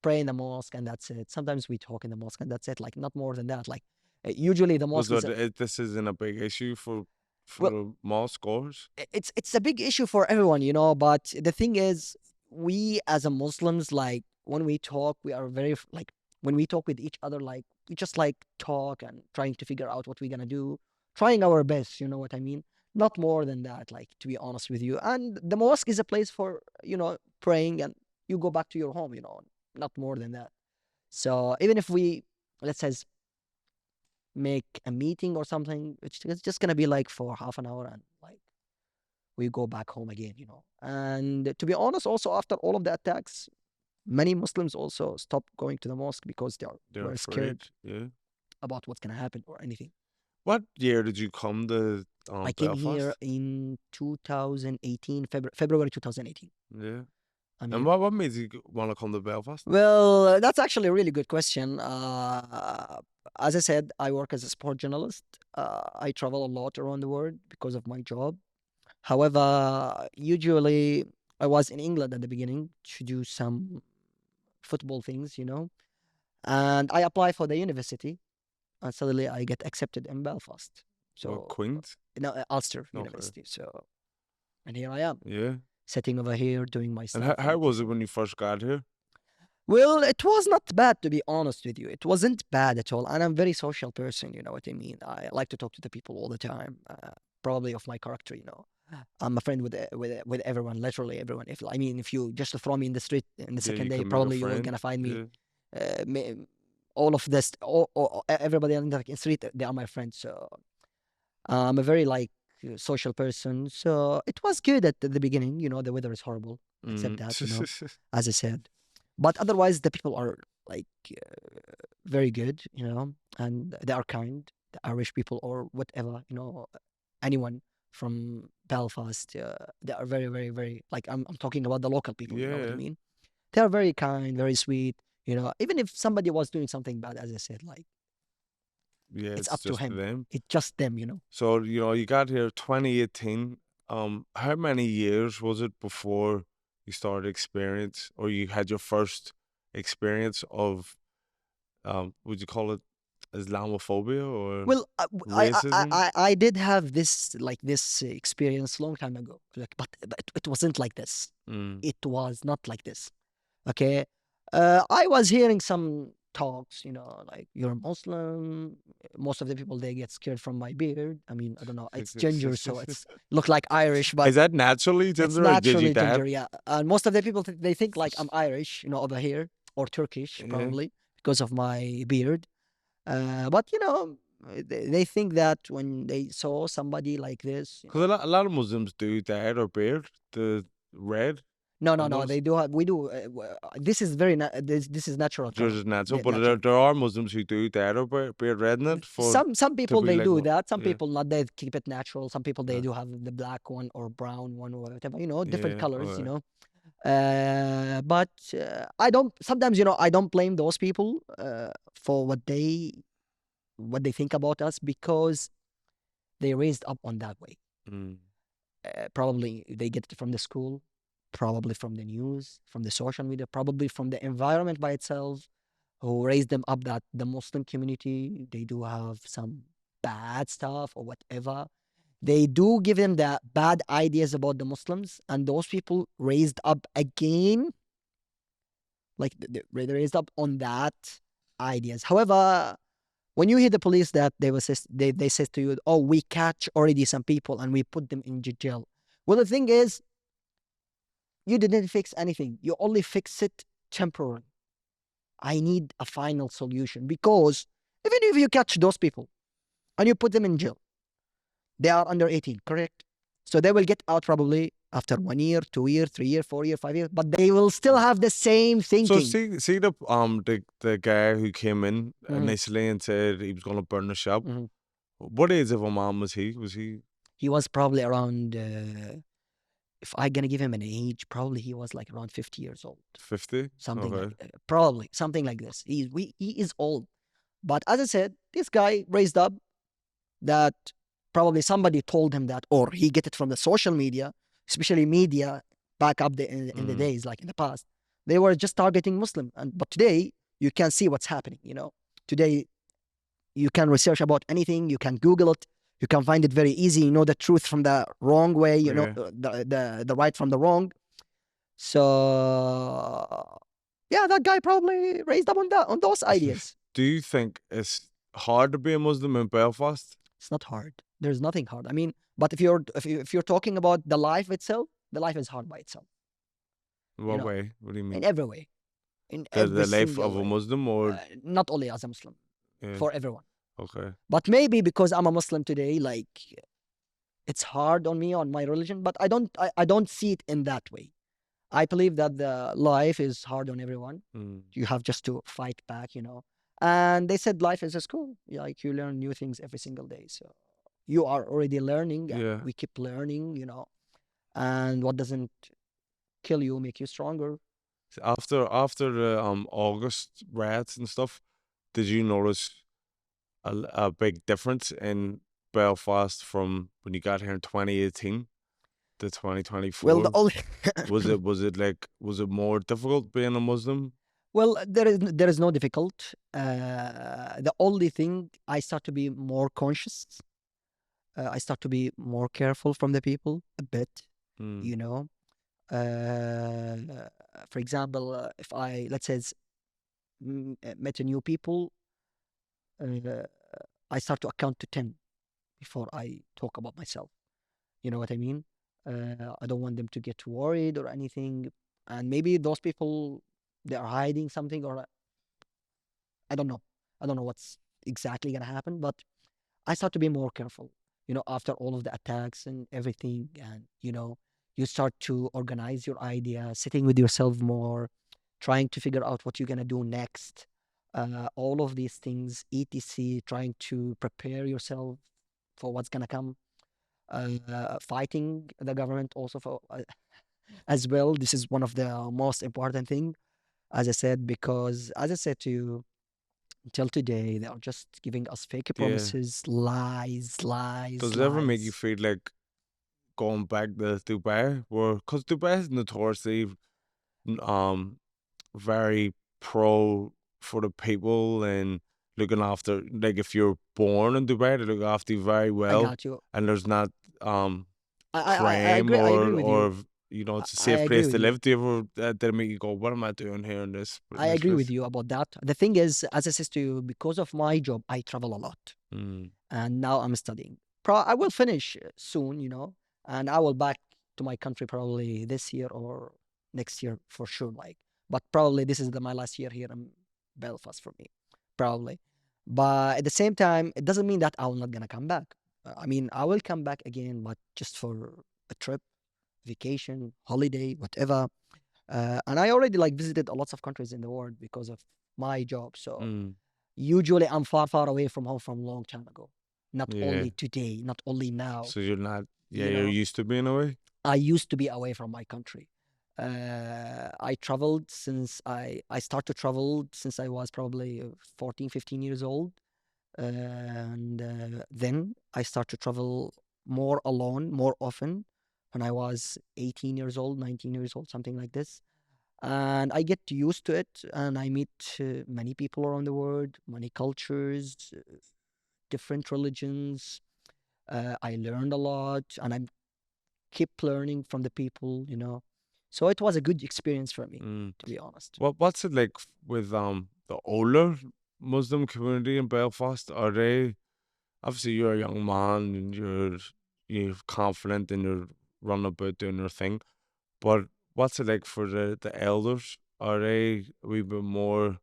Speaker 2: pray in the mosque and that's it. Sometimes we talk in the mosque and that's it, like not more than that. Like usually the
Speaker 1: Was
Speaker 2: mosque is
Speaker 1: that this isn't a big issue for
Speaker 2: well,
Speaker 1: the mosque goers?
Speaker 2: it's a big issue for everyone, but the thing is, we as a Muslims, like when we talk, we are very like when we talk with each other, like we just like talk and trying to figure out what we're gonna do, trying our best, you know what I mean? Not more than that, like to be honest with you. And the mosque is a place for praying and you go back to your home, not more than that. So even if we, let's say, make a meeting or something, it's just gonna be like for half an hour, and like we go back home again. And to be honest, also after all of the attacks, many Muslims also stopped going to the mosque because
Speaker 1: They're
Speaker 2: were
Speaker 1: afraid.
Speaker 2: scared
Speaker 1: Yeah.
Speaker 2: about what's gonna happen or anything.
Speaker 1: What year did you come to
Speaker 2: I came here
Speaker 1: Belfast?
Speaker 2: in 2018, February 2018.
Speaker 1: Yeah.
Speaker 2: I'm
Speaker 1: And
Speaker 2: here.
Speaker 1: what made you want to come to Belfast?
Speaker 2: Well, that's actually a really good question. As I said, I work as a sport journalist. I travel a lot around the world because of my job. However, usually I was in England at the beginning to do some football things. And I apply for the university, and suddenly I get accepted in Belfast.
Speaker 1: What,
Speaker 2: So,
Speaker 1: Queens?
Speaker 2: no, Ulster
Speaker 1: Okay.
Speaker 2: University. So, and here I am,
Speaker 1: Yeah.
Speaker 2: sitting over here doing my
Speaker 1: And
Speaker 2: stuff
Speaker 1: how
Speaker 2: and
Speaker 1: was it
Speaker 2: everything.
Speaker 1: when you first got here?
Speaker 2: Well, it was not bad, to be honest with you. It wasn't bad at all. And I'm a very social person, you know what I mean? I like to talk to the people all the time, probably of my character. I'm a friend with everyone, literally everyone. If you just throw me in the street in the
Speaker 1: Yeah,
Speaker 2: second
Speaker 1: you
Speaker 2: day,
Speaker 1: can make a
Speaker 2: probably you will
Speaker 1: friend.
Speaker 2: gonna find me.
Speaker 1: Yeah.
Speaker 2: Uh, me- all of this, everybody on the street, they are my friends. So I'm a very like social person. So it was good at the beginning. The weather is horrible, except
Speaker 1: Mm.
Speaker 2: that, as I said. But otherwise, the people are like very good, and they are kind. The Irish people or whatever, anyone from Belfast, they are very, very, very like I'm talking about the local people. You know what I
Speaker 1: Yeah.
Speaker 2: mean? They are very kind, very sweet. Even if somebody was doing something bad, as I said, like
Speaker 1: Yeah,
Speaker 2: it's
Speaker 1: it's
Speaker 2: up to
Speaker 1: just
Speaker 2: him.
Speaker 1: them.
Speaker 2: It's just them.
Speaker 1: So, you got here 2018. How many years was it before you started experience or you had your first experience of would you call it Islamophobia or
Speaker 2: Well,
Speaker 1: racism?
Speaker 2: I did have this experience long time ago, like, but it wasn't like this.
Speaker 1: Mm.
Speaker 2: It was not like this. Okay, I was hearing some talks, like you're a Muslim. Most of the people they get scared from my beard. I mean, I don't know. It's ginger, so it's look like Irish, but
Speaker 1: Is that naturally
Speaker 2: it's
Speaker 1: ginger or did you
Speaker 2: naturally
Speaker 1: dad?
Speaker 2: ginger. Yeah, and most of the people they think like I'm Irish, over here or Turkish
Speaker 1: Yeah.
Speaker 2: probably because of my beard. But they think that when they saw somebody like this,
Speaker 1: Because a lot of Muslims do dye or beard, the red.
Speaker 2: no,
Speaker 1: I've
Speaker 2: no, no,
Speaker 1: noticed.
Speaker 2: they do have, we do. This is very, this is natural
Speaker 1: Yours
Speaker 2: color.
Speaker 1: is natural,
Speaker 2: Yeah,
Speaker 1: but there,
Speaker 2: natural.
Speaker 1: there are Muslims who do dye or beard red in it for
Speaker 2: Some
Speaker 1: to
Speaker 2: people
Speaker 1: be
Speaker 2: they
Speaker 1: like,
Speaker 2: do that. Some
Speaker 1: yeah,
Speaker 2: people not. They keep it natural. Some people they
Speaker 1: yeah,
Speaker 2: do have the black one or brown one or whatever. Different
Speaker 1: yeah,
Speaker 2: colors.
Speaker 1: okay.
Speaker 2: But I don't. Sometimes I don't blame those people for what they think about us because they raised up on that way.
Speaker 1: Mm.
Speaker 2: Probably they get it from the school, probably from the news, from the social media, probably from the environment by itself, who raised them up that the Muslim community, they do have some bad stuff or whatever. They do give them the bad ideas about the Muslims, and those people raised up again, like they raised up on that ideas. However, when you hear the police that they says to you, "Oh, we catch already some people and we put them in jail." Well, the thing is, you didn't fix anything. You only fix it temporarily. I need a final solution because even if you catch those people and you put them in jail, they are under 18, correct? So they will get out probably after 1 year, 2 year, 3 year, 4 year, 5 years, but they will still have the same
Speaker 1: So
Speaker 2: thinking.
Speaker 1: see the guy who came in
Speaker 2: Mhm,
Speaker 1: initially and said he was going to burn the shop.
Speaker 2: mhm.
Speaker 1: What age of a man was he? Was he
Speaker 2: He was probably around, if I gonna give him an age, probably he was like around 50 years old.
Speaker 1: 50?
Speaker 2: Something like
Speaker 1: Okay.
Speaker 2: probably something like this. He is old. But as I said, this guy raised up that probably somebody told him that, or he get it from the social media, especially media back up in the
Speaker 1: Mm.
Speaker 2: days, like in the past. They were just targeting Muslim. But today, you can see what's happening. Today, you can research about anything. You can Google it. You can find it very easy. You know the truth from the wrong way. You know
Speaker 1: Yeah.
Speaker 2: the right from the wrong. So yeah, that guy probably raised up on those ideas.
Speaker 1: Do you think it's hard to be a Muslim in Belfast?
Speaker 2: It's not hard. There's nothing hard. But if you're talking about the life itself, the life is hard by itself. you
Speaker 1: What
Speaker 2: know,
Speaker 1: way? What do you
Speaker 2: in
Speaker 1: mean?
Speaker 2: every way, in
Speaker 1: The
Speaker 2: every
Speaker 1: life
Speaker 2: single
Speaker 1: of a
Speaker 2: way.
Speaker 1: Muslim, or
Speaker 2: Not only as a Muslim,
Speaker 1: yeah,
Speaker 2: for everyone.
Speaker 1: okay,
Speaker 2: But maybe because I'm a Muslim today, like it's hard on me on my religion, but I don't see it in that way. I believe that the life is hard on everyone.
Speaker 1: mm,
Speaker 2: You have just to fight back, you know. And they said life is a school. Like you learn new things every single day. So you are already learning and
Speaker 1: yeah.
Speaker 2: we keep learning, you know. And what doesn't kill you make you stronger.
Speaker 1: After the August riots and stuff, did you notice a big difference in Belfast from when you got here in 2018 to
Speaker 2: Well, the
Speaker 1: 2024?
Speaker 2: only
Speaker 1: Was it more difficult being a Muslim?
Speaker 2: well, there is no difficult. The only thing I start to be more conscious. I start to be more careful from the people a bit,
Speaker 1: Mm,
Speaker 2: you know. For example, if I let's say met a new people, uh, I start to account to 10 before I talk about myself. You know what I mean? I don't want them to get worried or anything. And maybe those people they are hiding something, or I don't know. I don't know what's exactly gonna happen, but I start to be more careful. You know, after all of the attacks and everything, and you know, you start to organize your idea, sitting with yourself more, trying to figure out what you're gonna do next. All of these things, etc. Trying to prepare yourself for what's gonna come. Fighting the government also for as well. This is one of the most important thing, as I said, because as I said to you, until today, they are just giving us fake
Speaker 1: yeah.
Speaker 2: promises, lies, lies,
Speaker 1: Does it ever make you
Speaker 2: lies.
Speaker 1: feel like going back to Dubai? Because Dubai is notoriously um very pro for the people and looking after, like if you're born in Dubai, they look after you very
Speaker 2: I
Speaker 1: well,
Speaker 2: got you.
Speaker 1: and there's not um
Speaker 2: I
Speaker 1: crime
Speaker 2: agree. I agree with you.
Speaker 1: or it's a
Speaker 2: I
Speaker 1: safe
Speaker 2: agree
Speaker 1: place
Speaker 2: with
Speaker 1: to
Speaker 2: you.
Speaker 1: live. Do you ever that make you go, what am I doing here
Speaker 2: I
Speaker 1: in this
Speaker 2: agree with
Speaker 1: place?
Speaker 2: you about that. The thing is, as I said to you, because of my job, I travel a lot,
Speaker 1: Mm.
Speaker 2: and now I'm studying. I will finish soon, you know, and I will back to my country probably this year or next year for sure. Like, but probably this is my last year here in Belfast for me, probably. But at the same time, it doesn't mean that I'm not gonna come back. I mean, I will come back again, but just for a trip, vacation, holiday, whatever. And I already like visited a lots of countries in the world because of my job. So
Speaker 1: Mm.
Speaker 2: usually I'm far, far away from home from a long time ago. Not
Speaker 1: Yeah.
Speaker 2: only today, not only now.
Speaker 1: So you're not, yeah,
Speaker 2: You
Speaker 1: you're
Speaker 2: know,
Speaker 1: used to being away?
Speaker 2: I used to be away from my country. I traveled since I started to travel since I was probably 14, 15 years old. And then I start to travel more alone, more often when I was 18 years old, 19 years old, something like this. And I get used to it, and I meet many people around the world, many cultures, different religions. I learned a lot, and I keep learning from the people, you know. So it was a good experience for me,
Speaker 1: Mm.
Speaker 2: to be honest.
Speaker 1: What's it like with the older Muslim community in Belfast? Are they, obviously you're a young man and you're confident and you're running about doing your thing, but what's it like for the elders? Are they a wee bit more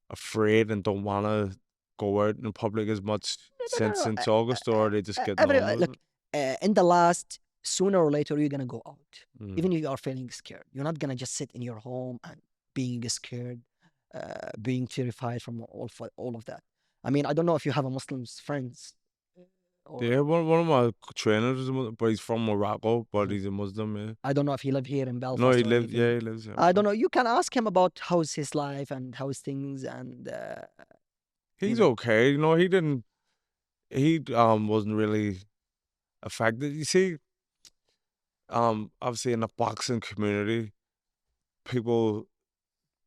Speaker 1: afraid and don't want to go out in public as much
Speaker 2: No, no, no,
Speaker 1: since August, or are they just getting
Speaker 2: every
Speaker 1: on with
Speaker 2: look
Speaker 1: it?
Speaker 2: in the last, sooner or later you're gonna go out,
Speaker 1: Mm.
Speaker 2: even if you are feeling scared. You're not gonna just sit in your home and being scared, being terrified from all of that. I mean, I don't know if you have a Muslim's friends, or
Speaker 1: Yeah, one of my trainers is a Muslim, but he's from Morocco, but
Speaker 2: Mhm.
Speaker 1: he's a Muslim. Yeah.
Speaker 2: I don't know if he live here in
Speaker 1: No,
Speaker 2: Belfast
Speaker 1: he
Speaker 2: or
Speaker 1: lives. Yeah,
Speaker 2: anything.
Speaker 1: he lives here.
Speaker 2: I don't know. You can ask him about how's his life and how's things, and you
Speaker 1: He's
Speaker 2: know,
Speaker 1: okay. He didn't. He wasn't really affected. You see, obviously in the boxing community, people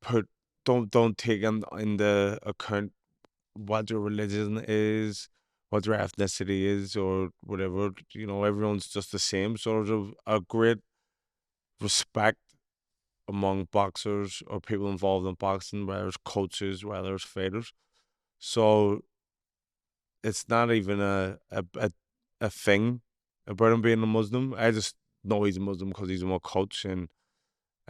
Speaker 1: put don't take in the account what your religion is, what your ethnicity is, or whatever. Everyone's just the same. Sort of a great respect among boxers or people involved in boxing, whether it's coaches, whether it's fighters. So it's not even a thing about him being a Muslim. I just know he's a Muslim because he's my coach, and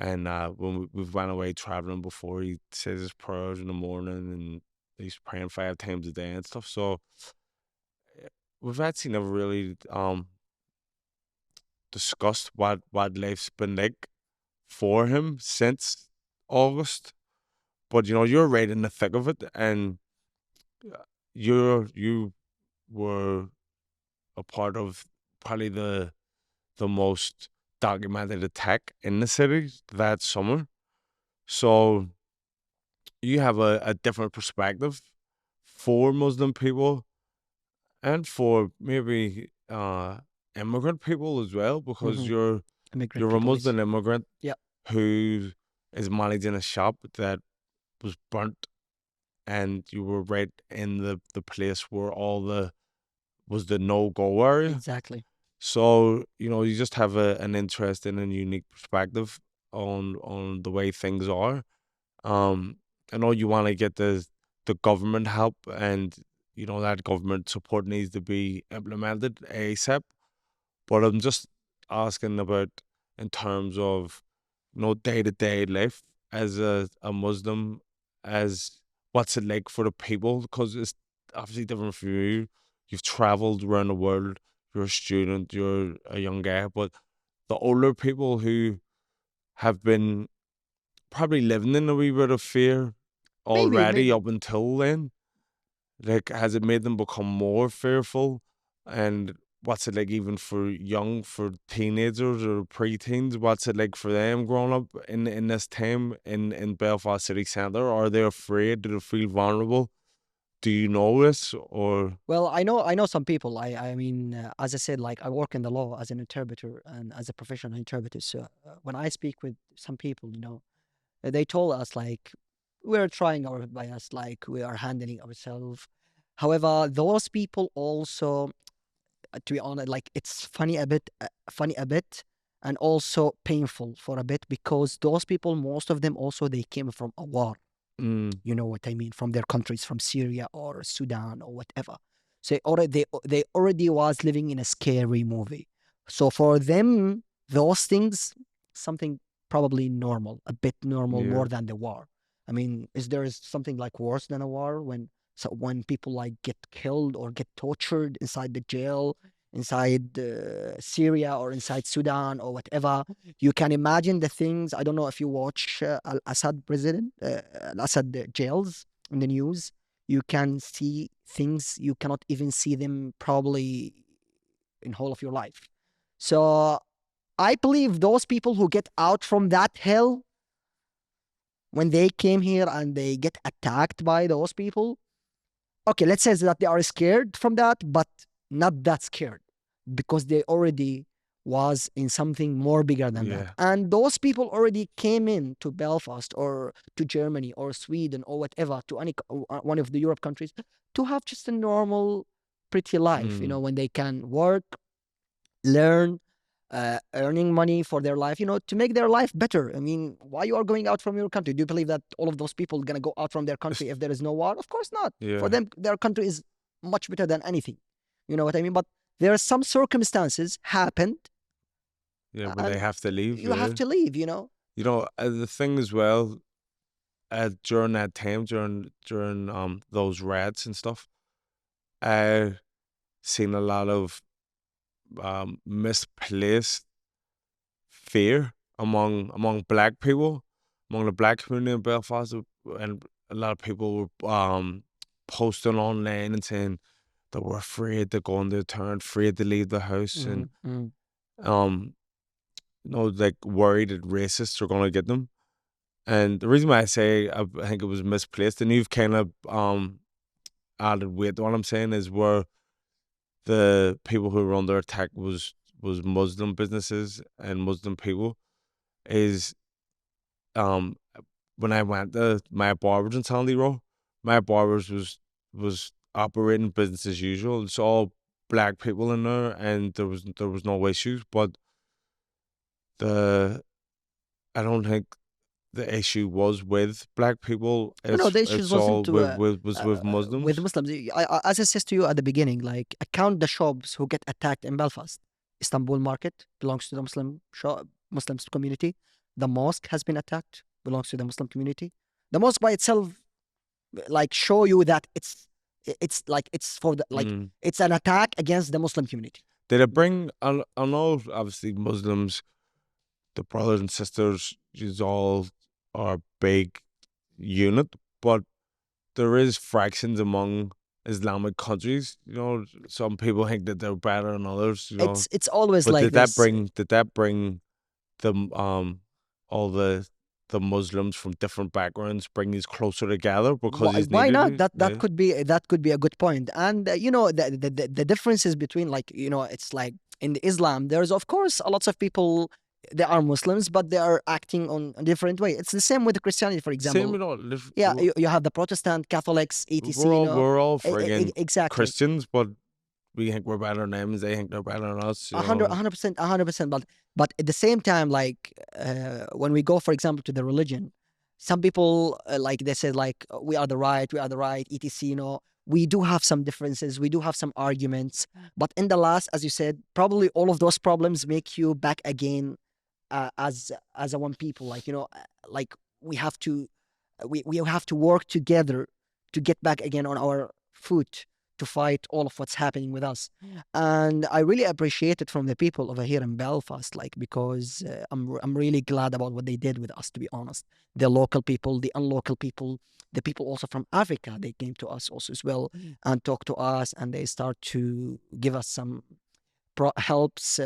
Speaker 1: And when we've went away traveling before, he says his prayers in the morning and he's praying 5 times a day and stuff. So we've actually never really discussed what life's been like for him since August. But you're right in the thick of it, and you were a part of probably the most documented attack in the city that summer. So you have a different perspective for Muslim people and for maybe immigrant people as well, because
Speaker 2: Hmm. Immigrant
Speaker 1: you're a
Speaker 2: people is,
Speaker 1: Muslim immigrant
Speaker 2: yeah,
Speaker 1: who is managing a shop that was burnt, and you were right in the place where all the was the no-go area.
Speaker 2: exactly.
Speaker 1: So, you just have an interesting and unique perspective on the way things are. Um, I know you want to get the government help, and that government support needs to be implemented ASAP. But I'm just asking about in terms of day to day life as a Muslim, as what's it like for the people? Because it's obviously different for you. You've traveled around the world. You're a student. You're a young guy, but the older people who have been probably living in a wee bit of fear
Speaker 2: Maybe,
Speaker 1: already
Speaker 2: maybe.
Speaker 1: up until then. Like, has it made them become more fearful? And what's it like even for teenagers or preteens? What's it like for them growing up in this time in Belfast city centre? Are they afraid? Do they feel vulnerable? Do you know this or?
Speaker 2: Well, I know some people. I mean, as I said, like I work in the law as an interpreter and as a professional interpreter. So when I speak with some people, they told us like we're trying our best, like we are handling ourselves. However, those people also, to be honest, like it's funny a bit, and also painful for a bit because those people, most of them, also they came from a war.
Speaker 1: Mm,
Speaker 2: You know what I mean? From their countries, from Syria or Sudan or whatever. So they already was living in a scary movie. So for them, those things, something probably normal, a bit normal
Speaker 1: yeah.
Speaker 2: more than the war. I mean, is there something like worse than a war when people like get killed or get tortured inside the jail, inside Syria or inside Sudan or whatever? You can imagine the things. I don't know if you watch Al Assad president, Al Assad jails in the news. You can see things you cannot even see them probably in whole of your life. So I believe those people who get out from that hell when they came here and they get attacked by those people, okay, let's say that they are scared from that, but not that scared because they already was in something more bigger than that.
Speaker 1: Yeah.
Speaker 2: And those people already came in to Belfast or to Germany or Sweden or whatever, to any one of the Europe countries, to have just a normal, pretty life,
Speaker 1: Mm,
Speaker 2: when they can work, learn, earning money for their life, to make their life better. I mean, why you are going out from your country? Do you believe that all of those people are gonna go out from their country if there is no war? Of course not. For
Speaker 1: yeah.
Speaker 2: them, their country is much better than anything. You know what I mean? But there are some circumstances happened,
Speaker 1: Yeah, but they
Speaker 2: and
Speaker 1: have to leave,
Speaker 2: you have
Speaker 1: yeah.
Speaker 2: to leave.
Speaker 1: The thing as well, during that time, during those riots and stuff, I seen a lot of misplaced fear among black people, among the black community in Belfast, and a lot of people were posting online and saying they were afraid to go on their turn, afraid to leave the house, and
Speaker 2: Mm, mm.
Speaker 1: um, like worried that racists are going to get them. And the reason why I say I think it was misplaced, and you've kind of added weight to what I'm saying, is where the people who were under attack was Muslim businesses and Muslim people. Is um when I went to my barbers in Sandy Row, my barbers was operating business as usual. It's all black people in there, and there was no issues. But the I don't think the issue was with black people.
Speaker 2: No,
Speaker 1: It's
Speaker 2: the issues
Speaker 1: it's
Speaker 2: wasn't
Speaker 1: all
Speaker 2: to
Speaker 1: with
Speaker 2: with
Speaker 1: Muslims.
Speaker 2: Muslims. As I said to you at the beginning, like I count the shops who get attacked in Belfast. Istanbul Market belongs to the Muslims community. the mosque has been attacked, belongs to the Muslim community. The mosque by itself, like, show you that it's like it's for the like
Speaker 1: Mm.
Speaker 2: it's an attack against the Muslim community.
Speaker 1: Did it bring? I know, obviously, Muslims, the brothers and sisters, is all are a big unit, but there is fractions among Islamic countries. You know, some people think that they're better than others. You know,
Speaker 2: It's always
Speaker 1: but
Speaker 2: like this.
Speaker 1: did that bring the all the Muslims from different backgrounds bring these closer together because he's
Speaker 2: Why
Speaker 1: needed
Speaker 2: not?
Speaker 1: it?
Speaker 2: That
Speaker 1: Yeah.
Speaker 2: could be a good point. And you know, the differences between, like, you know, it's like in the Islam, there's of course a lots of people, they are Muslims, but they are acting on a different way. It's the same with Christianity, for
Speaker 1: Same
Speaker 2: example.
Speaker 1: with all.
Speaker 2: Yeah, you have the Protestant, Catholics, etc. You know,
Speaker 1: We're all friggin'
Speaker 2: exactly.
Speaker 1: Christians, but we think we're better than them, and they think they're better than us. You
Speaker 2: A hundred,
Speaker 1: know,
Speaker 2: a 100%, 100%. But at the same time, like, when we go, for example, to the religion, some people, like, they say, like, we are the right, etc. You know, we do have some differences, we do have some arguments, but in the last, as you said, probably all of those problems make you back again, as a one people. Like, you know, like, we have to we have to work together to get back again on our foot, to fight all of what's happening with us. And I really appreciate it from the people over here in Belfast, like, because I'm really glad about what they did with us, to be honest. The local people, the unlocal people, the people also from Africa, they came to us also as well, and talked to us, and they start to give us some helps,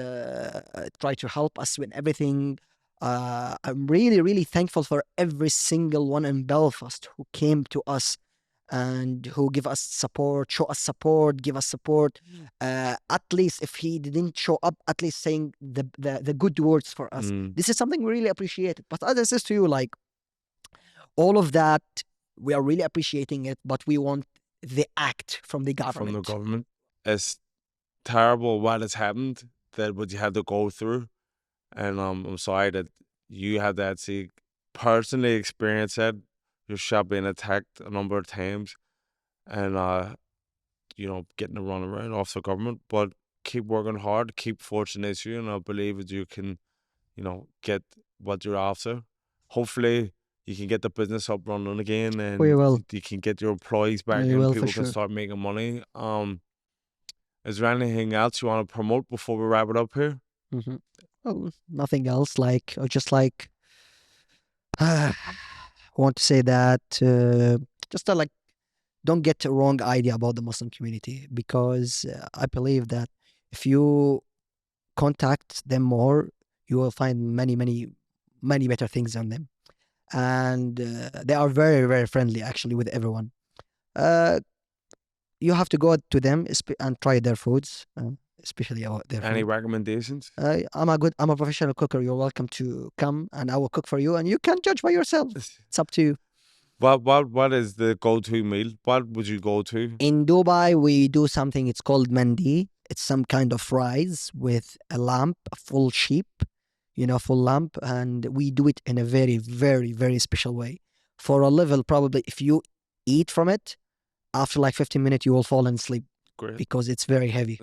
Speaker 2: try to help us with everything. I'm really, really thankful for every single one in Belfast who came to us and who give us support, show us support, give us support. At least if he didn't show up, at least saying the good words for us.
Speaker 1: mm,
Speaker 2: This is something we really appreciate. But as I said to you, like, all of that, we are really appreciating it, but we want the act from the
Speaker 1: from the
Speaker 2: government.
Speaker 1: government, it's terrible what has happened. That what you had to go through, and I'm sorry that you had to actually personally experience it. Your shop being attacked a number of times, and you know, getting a run around off the government. But keep working hard, keep forging this issue, and I believe that you can, you know, get what you're after. Hopefully, you can get the business up running again,
Speaker 2: We
Speaker 1: and
Speaker 2: will.
Speaker 1: you can get your employees back,
Speaker 2: We
Speaker 1: and
Speaker 2: will, for
Speaker 1: people can
Speaker 2: sure.
Speaker 1: start making money. Is there anything else you want to promote before we wrap it up here?
Speaker 2: Hmm. Oh, nothing else. Like, or just like, I want to say that, just like, don't get a wrong idea about the Muslim community, because I believe that if you contact them more, you will find many, many, many better things on them, and they are very, very friendly actually with everyone. Uh, you have to go to them and try their foods, especially their
Speaker 1: Any
Speaker 2: food.
Speaker 1: recommendations?
Speaker 2: I'm a professional cooker. You're welcome to come and I will cook for you, and you can judge by yourself. It's up to you.
Speaker 1: What is the go-to meal? What would you go to?
Speaker 2: In Dubai, we do something, it's called mandi. It's some kind of rice with a lamp, a full sheep, you know, full lamp. And we do it in a very, very, very special way. For a level, probably if you eat from it, after like 15 minutes, you will fall and sleep
Speaker 1: Great.
Speaker 2: because it's very heavy.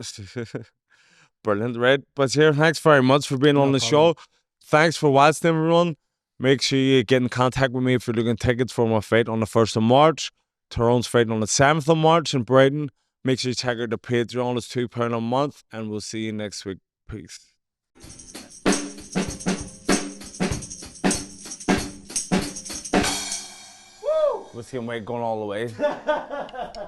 Speaker 1: Brilliant, right? But here, thanks very much for being on
Speaker 2: No
Speaker 1: the
Speaker 2: problem.
Speaker 1: show. Thanks for watching, everyone. Make sure you get in contact with me if you're looking tickets for my fight on the 1st of March. Tyrone's fighting on the 7th of March in Brighton. Make sure you check out the Patreon. It's £2 a month, and we'll see you next week. Peace. With him going all the way.